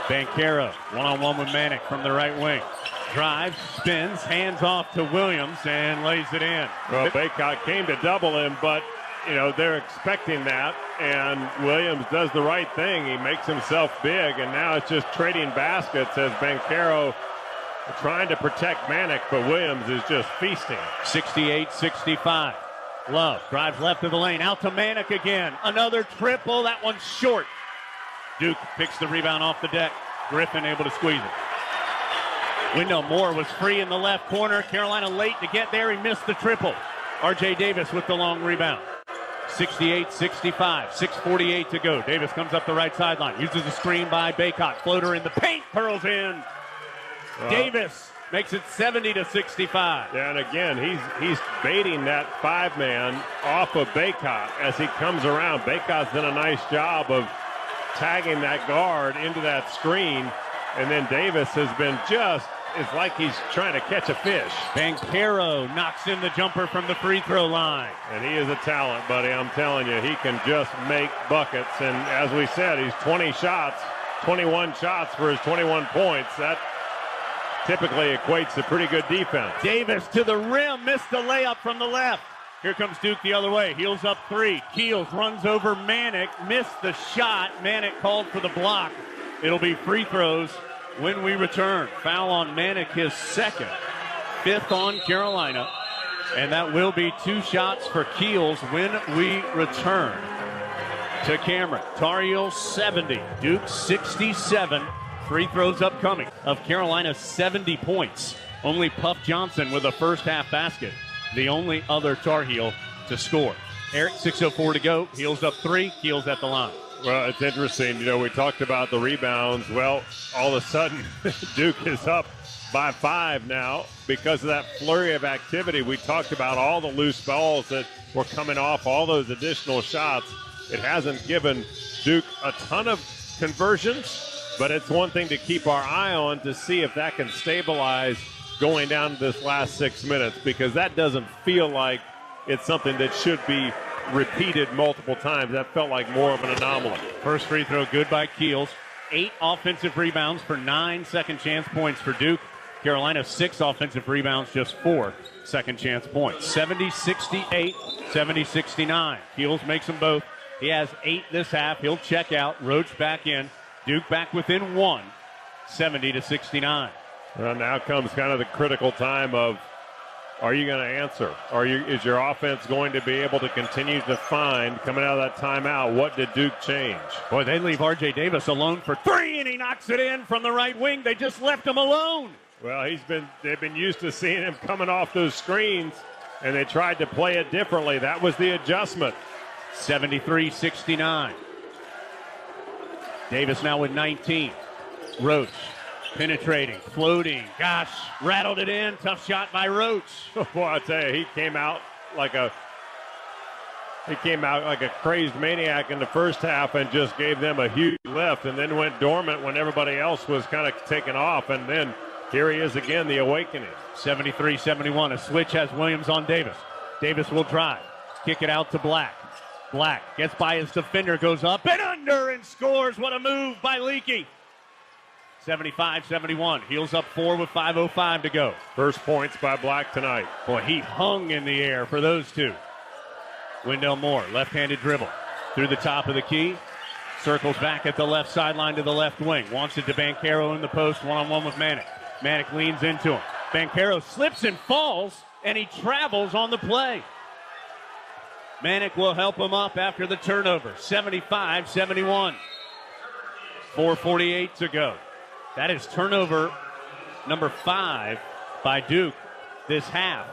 S2: Banchero, one-on-one with Manick from the right wing. Drives, spins, hands off to Williams, and lays it in.
S1: Well, Baycott came to double him, but, you know, they're expecting that, and Williams does the right thing. He makes himself big, and now it's just trading baskets as Banchero trying to protect Manick, but Williams is just feasting.
S2: 68-65. Love drives left of the lane, out to Manick again. Another triple, that one's short. Duke picks the rebound off the deck. Griffin able to squeeze it. Wendell Moore was free in the left corner. Carolina late to get there. He missed the triple. R.J. Davis with the long rebound. 68-65, 6:48 to go. Davis comes up the right sideline, uses a screen by Baycott. Floater in the paint, curls in. Davis makes it 70-65.
S1: Yeah, and again, he's baiting that five-man off of Baycott as he comes around. Baycott's done a nice job of tagging that guard into that screen, and then Davis has been it's like he's trying to catch a fish.
S2: Banchero knocks in the jumper from the free throw line.
S1: And he is a talent, buddy. I'm telling you, he can just make buckets. And as we said, he's 21 shots for his 21 points. That typically equates to pretty good defense.
S2: Davis to the rim, missed the layup from the left. Here comes Duke the other way. Heels up three. Keels runs over Manick, missed the shot. Manick called for the block. It'll be free throws when we return. Foul on Manick, his second. Fifth on Carolina. And that will be two shots for Keels when we return to Cameron. Tar Heels 70, Duke 67. Free throws upcoming of Carolina 70 points. Only Puff Johnson with a first half basket. The only other Tar Heel to score. Eric, 6:04 to go. Heels up three. Keels at the line.
S1: Well, it's interesting. You know, we talked about the rebounds. Well, all of a sudden, Duke is up by 5 now because of that flurry of activity. We talked about all the loose balls that were coming off, all those additional shots. It hasn't given Duke a ton of conversions, but it's one thing to keep our eye on to see if that can stabilize going down to this last 6 minutes, because that doesn't feel like it's something that should be repeated multiple times. That felt like more of an anomaly.
S2: First free throw good by Keels. 8 offensive rebounds for 9 second chance points for Duke. Carolina 6 offensive rebounds, just 4 second chance points. 70-68, 70-69. Keels makes them both. He has 8 this half. He'll check out. Roach back in. Duke back within 1. 70-69.
S1: Well, now comes kind of the critical time of, are you going to answer? Is your offense going to be able to continue to find, coming out of that timeout, what did Duke change?
S2: Boy, they leave R.J. Davis alone for 3, and he knocks it in from the right wing. They just left him alone.
S1: Well, they've been used to seeing him coming off those screens, and they tried to play it differently. That was the adjustment.
S2: 73-69. Davis now with 19. Roach. Penetrating, floating, gosh, rattled it in. Tough shot by Roach.
S1: Boy, I tell you, he came out like a crazed maniac in the first half and just gave them a huge lift, and then went dormant when everybody else was kind of taking off. And then here he is again, the awakening.
S2: 73-71. A switch has Williams on Davis. Davis will drive, kick it out to Black. Black gets by his defender, goes up and under and scores. What a move by Leakey. 75-71. Heels up 4 with 5:05 to go.
S1: First points by Black tonight.
S2: Boy, he hung in the air for those two. Wendell Moore, left-handed dribble. Through the top of the key. Circles back at the left sideline to the left wing. Wants it to Banchero in the post, one-on-one with Manick. Manick leans into him. Banchero slips and falls, and he travels on the play. Manick will help him up after the turnover. 75-71. 4:48 to go. That is turnover number 5 by Duke this half.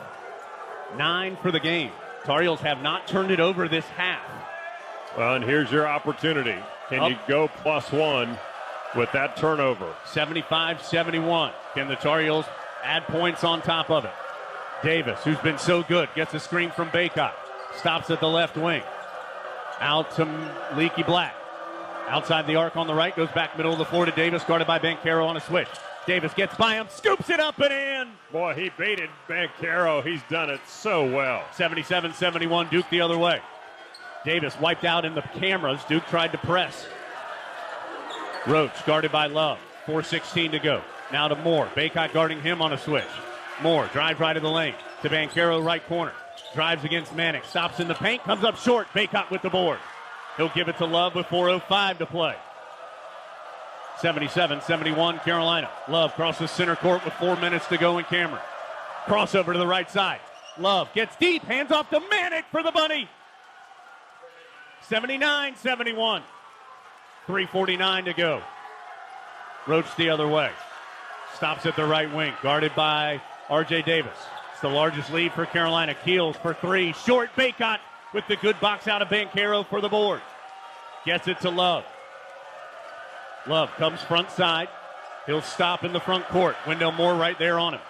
S2: 9 for the game. Tar Heels have not turned it over this half.
S1: Well, and here's your opportunity. Can you go +1 with that turnover?
S2: 75-71. Can the Tar Heels add points on top of it? Davis, who's been so good, gets a screen from Baycott. Stops at the left wing. Out to Leaky Black. Outside the arc on the right, goes back middle of the floor to Davis, guarded by Banchero on a switch. Davis gets by him, scoops it up and in.
S1: Boy, he baited Banchero. He's done it so well.
S2: 77-71, Duke the other way. Davis wiped out in the cameras. Duke tried to press. Roach guarded by Love. 4:16 to go. Now to Moore. Baycott guarding him on a switch. Moore drives right of the lane to Banchero, right corner. Drives against Manick. Stops in the paint. Comes up short. Baycott with the board. He'll give it to Love with 4:05 to play. 77-71 Carolina. Love crosses center court with 4 minutes to go in Cameron. Crossover to the right side. Love gets deep. Hands off to Manick for the bunny. 79-71. 3:49 to go. Roach the other way. Stops at the right wing. Guarded by R.J. Davis. It's the largest lead for Carolina. Keels for three. Short. Baycott with the good box out of Banchero for the board. Gets it to Love. Love comes front side. He'll stop in the front court. Wendell Moore right there on him.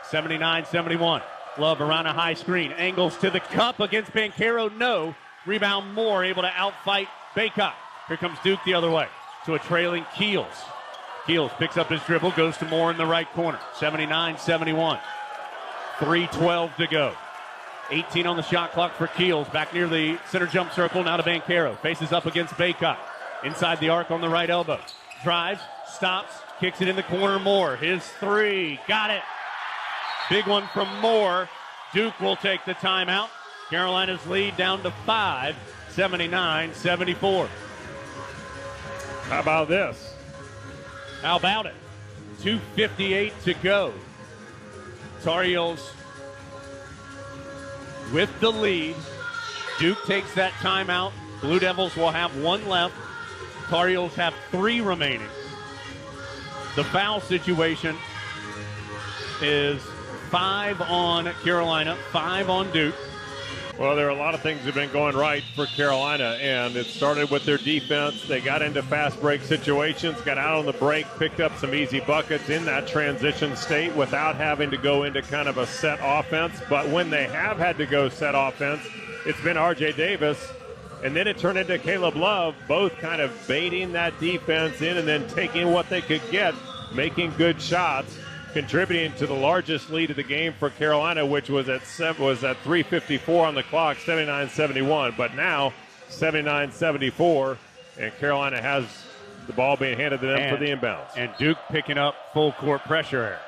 S2: 79-71. Love around a high screen. Angles to the cup against Banchero. No. Rebound Moore able to outfight Baycott. Here comes Duke the other way to a trailing Keels. Keels picks up his dribble, goes to Moore in the right corner. 79-71. 3:12 to go. 18 on the shot clock for Keels. Back near the center jump circle. Now to Banchero. Faces up against Baycott. Inside the arc on the right elbow. Drives, stops, kicks it in the corner. Moore. His three. Got it. Big one from Moore. Duke will take the timeout. Carolina's lead down to 5. 79-74.
S1: How about this?
S2: How about it? 2:58 to go. Tar Heels with the lead. Duke takes that timeout. Blue Devils will have one left. Tar Heels have 3 remaining. The foul situation is 5 on Carolina, 5 on Duke.
S1: Well, there are a lot of things that have been going right for Carolina, and it started with their defense. They got into fast break situations, got out on the break, picked up some easy buckets in that transition state without having to go into kind of a set offense. But when they have had to go set offense, it's been R.J. Davis, and then it turned into Caleb Love, both kind of baiting that defense in and then taking what they could get, making good shots, contributing to the largest lead of the game for Carolina, which was at 3:54 on the clock, 79-71. But now 79-74, and Carolina has the ball being handed to them for the inbounds.
S2: And Duke picking up full court pressure.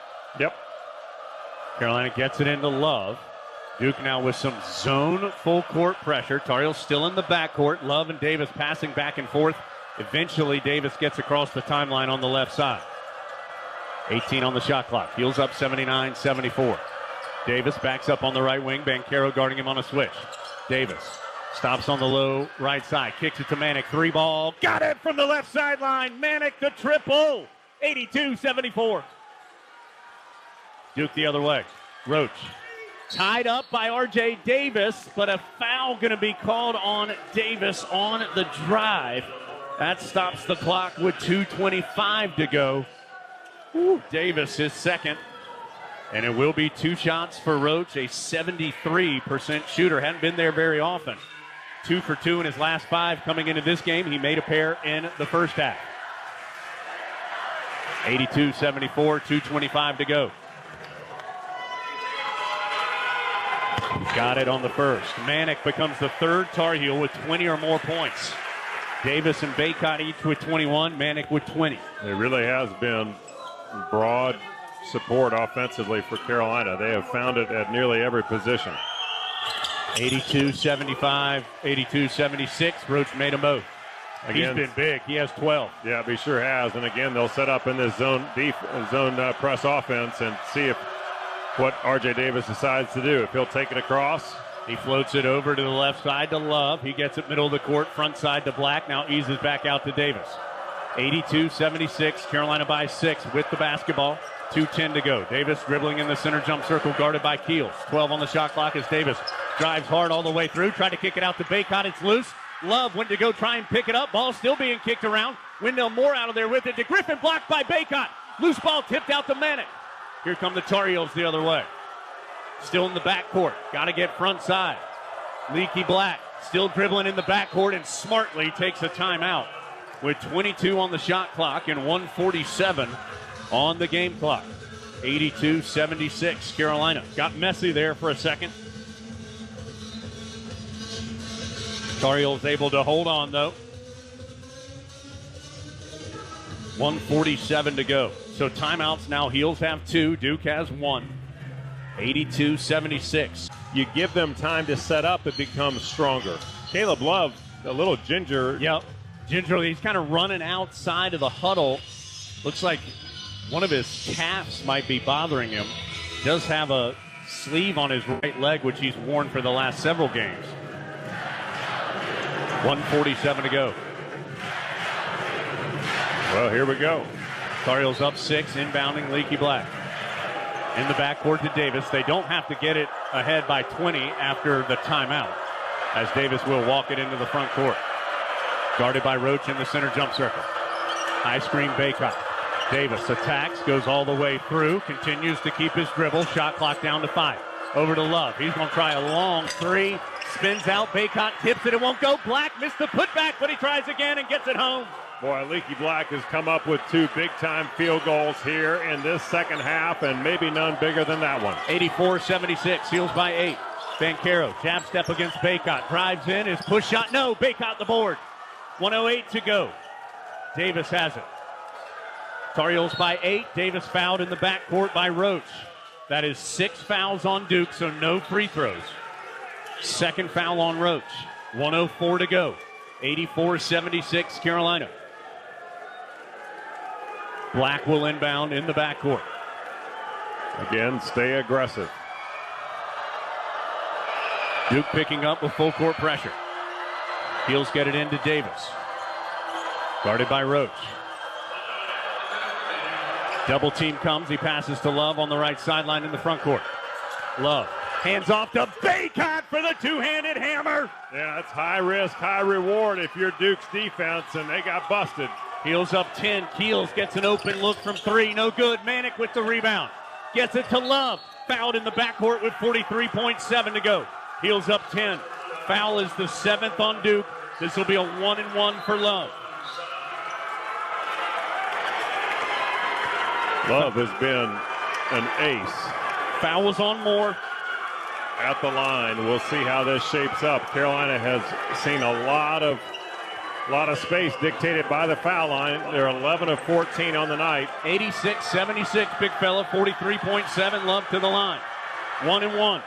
S1: Yep.
S2: Carolina gets it into Love. Duke now with some zone full court pressure. Tar Heels still in the backcourt. Love and Davis passing back and forth. Eventually Davis gets across the timeline on the left side. 18 on the shot clock. Heels up 79-74. Davis backs up on the right wing. Banchero guarding him on a switch. Davis stops on the low right side. Kicks it to Manick. 3 ball. Got it from the left sideline. Manick the triple. 82-74. Duke the other way. Roach. Tied up by R.J. Davis, but a foul going to be called on Davis on the drive. That stops the clock with 2:25 to go. Davis, his second. And it will be 2 shots for Roach, a 73% shooter. Hadn't been there very often. 2 for 2 in his last 5 coming into this game. He made a pair in the first half. 82-74, 2:25 to go. Got it on the first. Manick becomes the third Tar Heel with 20 or more points. Davis and Baycott each with 21, Manick with 20.
S1: It really has been broad support offensively for Carolina. They have found it at nearly every position.
S2: 82-75, 82-76. Roach made them both. Again, he's been big. He has 12.
S1: Yeah, he sure has. And again, they'll set up in this zone press offense and see if what R.J. Davis decides to do. If he'll take it across.
S2: He floats it over to the left side to Love. He gets it middle of the court, front side to Black. Now eases back out to Davis. 82-76, Carolina by 6 with the basketball. 2:10 to go. Davis dribbling in the center jump circle, guarded by Keels. 12 on the shot clock as Davis drives hard all the way through. Tried to kick it out to Baycott. It's loose. Love went to go try and pick it up. Ball still being kicked around. Wendell Moore out of there with it to Griffin, blocked by Baycott. Loose ball tipped out to Manick. Here come the Tar Heels the other way. Still in the backcourt. Got to get front side. Leaky Black still dribbling in the backcourt and smartly takes a timeout with 22 on the shot clock and 1:47 on the game clock. 82-76 Carolina. Got messy there for a second. Tar Heels able to hold on though. 1:47 to go. So timeouts now. Heels have 2. Duke has 1. 82-76.
S1: You give them time to set up, it becomes stronger. Caleb Love, a little ginger.
S2: Yep. Gingerly, he's kind of running outside of the huddle. Looks like one of his calves might be bothering him. Does have a sleeve on his right leg, which he's worn for the last several games. 1:47 to go.
S1: Well, here we go.
S2: Tar Heels up 6, inbounding Leaky Black. In the backcourt to Davis. They don't have to get it ahead by 20 after the timeout, as Davis will walk it into the front court. Guarded by Roach in the center jump circle. High screen Baycott. Davis attacks, goes all the way through, continues to keep his dribble. Shot clock down to 5. Over to Love. He's going to try a long 3. Spins out. Baycott tips it. It won't go. Black missed the putback, but he tries again and gets it home.
S1: Boy, Leaky Black has come up with 2 big-time field goals here in this second half, and maybe none bigger than that one.
S2: 84-76, Heels by 8. Banchero, jab step against Baycott. Drives in, his push shot, no, Baycott the board. 1:08 to go. Davis has it. Tar Heels by 8. Davis fouled in the backcourt by Roach. That is 6 fouls on Duke, so no free throws. Second foul on Roach. 1:04 to go. 84-76 Carolina. Black will inbound in the backcourt.
S1: Again, stay aggressive.
S2: Duke picking up with full court pressure. Heels get it into Davis. Guarded by Roach. Double team comes. He passes to Love on the right sideline in the front court. Love. Hands off to Baycott for the two-handed hammer.
S1: Yeah, that's high risk, high reward if you're Duke's defense, and they got busted.
S2: Heels up 10. Keels gets an open look from 3. No good. Manick with the rebound. Gets it to Love. Fouled in the backcourt with 43.7 to go. Heels up 10. Foul is the 7th on Duke. This will be a 1-and-1 for Love.
S1: Love has been an ace.
S2: Foul was on Moore.
S1: At the line. We'll see how this shapes up. Carolina has seen a lot of space dictated by the foul line. They're 11 of 14 on the night.
S2: 86-76, big fella, 43.7, Love to the line. 1-and-1.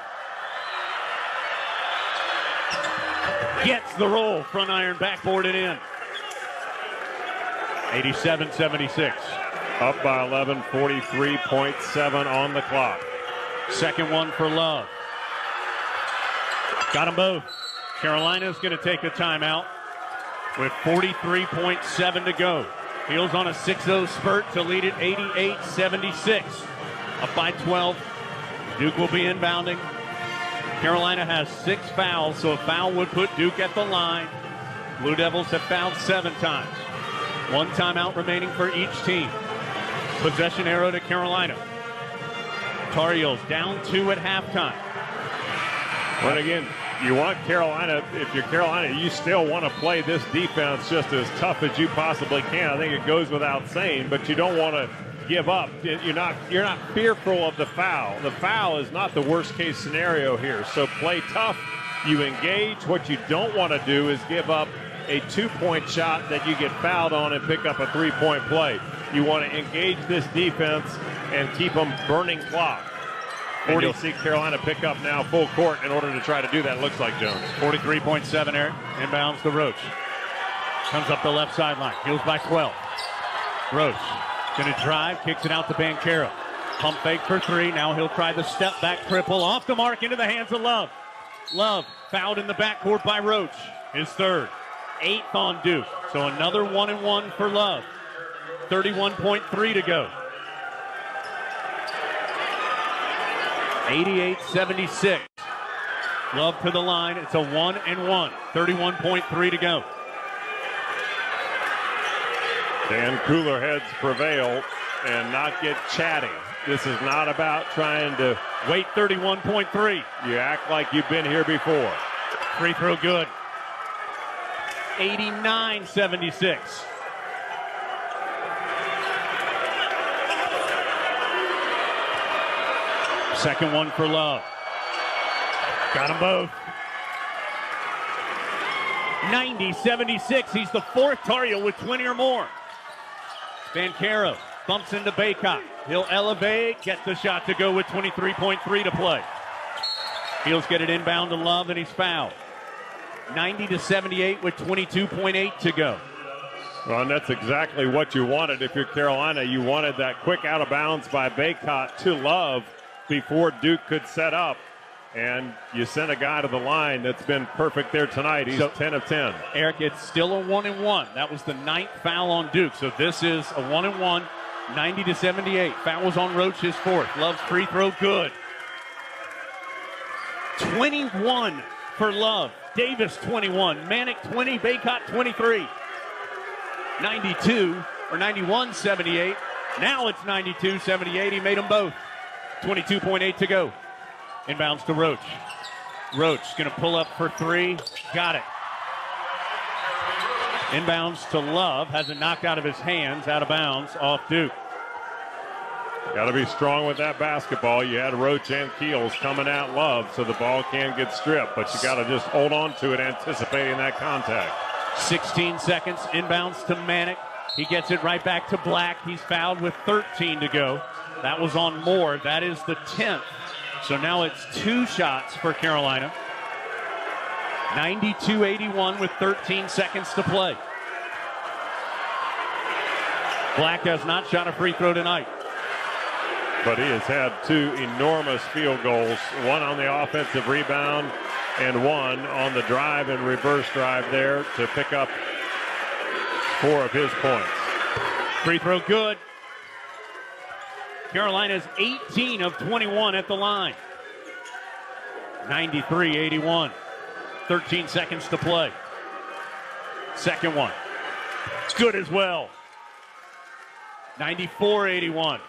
S2: Gets the roll, front iron, backboard and in. 87-76.
S1: Up by 11, 43.7 on the clock.
S2: Second one for Love. Got them both. Carolina's going to take a timeout with 43.7 to go. Heels on a 6-0 spurt to lead it 88-76. Up by 12. Duke will be inbounding. Carolina has 6 fouls, so a foul would put Duke at the line. Blue Devils have fouled 7 times. 1 timeout remaining for each team. Possession arrow to Carolina. Tar Heels down 2 at halftime.
S1: But again, you want Carolina, if you're Carolina, you still want to play this defense just as tough as you possibly can. I think it goes without saying, but you don't want to give up. You're not fearful of the foul. The foul is not the worst case scenario here. So play tough, you engage. What you don't want to do is give up a 2-point shot that you get fouled on and pick up a 3-point play. You want to engage this defense and keep them burning clock. And you'll see Carolina pick up now full court in order to try to do that, looks like, Jones.
S2: 43.7, Eric. Inbounds to Roach. Comes up the left sideline. Heels by 12. Roach going to drive, kicks it out to Banchero. Pump fake for 3. Now he'll try the step back triple. Off the mark into the hands of Love. Love fouled in the backcourt by Roach. His third. 8th on Duke. So another 1-and-1 for Love. 31.3 to go. 88-76. Love to the line. It's a 1-1. 31.3 to go.
S1: And cooler heads prevail and not get chatty. This is not about trying to
S2: wait. 31.3.
S1: You act like you've been here before.
S2: Free throw good. 89-76. Second one for Love. Got them both. 90-76. He's the fourth Tar Heel with 20 or more. Banchero bumps into Baycott. He'll elevate, get the shot to go with 23.3 to play. Heels get it inbound to Love, and he's fouled. 90-78 with 22.8 to go.
S1: Well, and that's exactly what you wanted if you're Carolina. You wanted that quick out of bounds by Baycott to Love before Duke could set up. And you sent a guy to the line that's been perfect there tonight. He's 10 of 10.
S2: Eric, it's still a 1-1. That was the 9th foul on Duke. So this is a 1-1, 90-78. Fouls on Roach, his fourth. Love's free throw, good. 21 for Love. Davis, 21. Manick, 20. Baycott, 23. 91-78. Now it's 92-78. He made them both. 22.8 to go. Inbounds to Roach. Roach going to pull up for three. Got it. Inbounds to Love. Has it knocked out of his hands, out of bounds, off Duke.
S1: Got to be strong with that basketball. You had Roach and Keels coming at Love, so the ball can get stripped, but you got to just hold on to it, anticipating that contact.
S2: 16 seconds. Inbounds to Manick. He gets it right back to Black. He's fouled with 13 to go. That was on Moore. That is the 10th. So now it's 2 shots for Carolina. 92-81 with 13 seconds to play. Black has not shot a free throw tonight.
S1: But he has had 2 enormous field goals, one on the offensive rebound and one on the drive and reverse drive there to pick up 4 of his points.
S2: Free throw good. Carolina's 18 of 21 at the line. 93-81. 13 seconds to play. Second one. It's good as well. 94-81.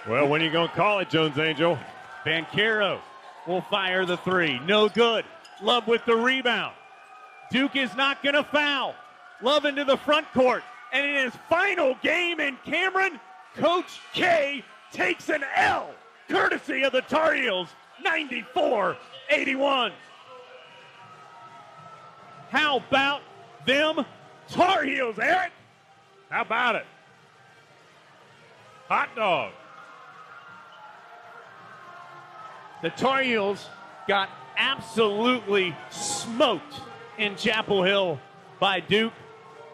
S1: Well, when are you going to call it, Jones Angel?
S2: Banchero will fire the three. No good. Love with the rebound. Duke is not going to foul. Love into the front court. And in his final game in Cameron, Coach K takes an L, courtesy of the Tar Heels, 94-81. How about them Tar Heels, Eric?
S1: How about it? Hot dog.
S2: The Tar Heels got absolutely smoked in Chapel Hill by Duke.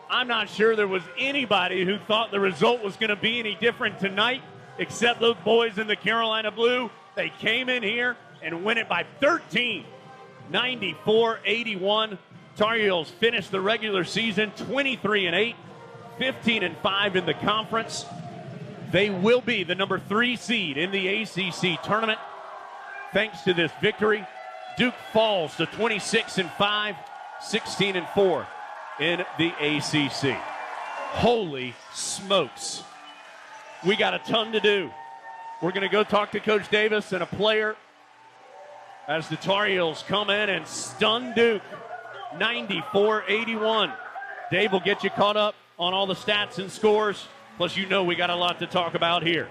S2: I'm not sure there was anybody who thought the result was going to be any different tonight, except those boys in the Carolina blue. They came in here and win it by 13. 94-81. Tar Heels finished the regular season 23-8, 15-5 in the conference. They will be the number 3 seed in the ACC tournament. Thanks to this victory, Duke falls to 26-5, 16-4 in the ACC. Holy smokes. We got a ton to do. We're going to go talk to Coach Davis and a player as the Tar Heels come in and stun Duke 94-81. Dave will get you caught up on all the stats and scores. Plus, you know we got a lot to talk about here.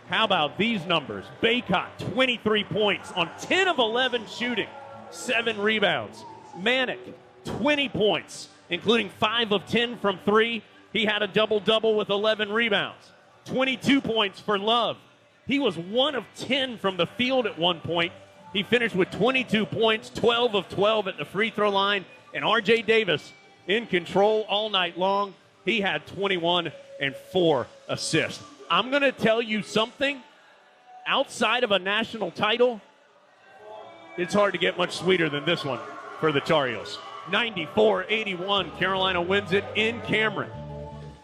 S2: How about these numbers? Baycott, 23 points on 10 of 11 shooting, 7 rebounds. Manick, 20 points, including 5 of 10 from 3. He had a double-double with 11 rebounds. 22 points for Love. He was 1 of 10 from the field at one point. He finished with 22 points, 12 of 12 at the free throw line. And R.J. Davis in control all night long. He had 21 and 4 assists. I'm going to tell you something. Outside of a national title, it's hard to get much sweeter than this one for the Tar Heels. 94-81. Carolina wins it in Cameron.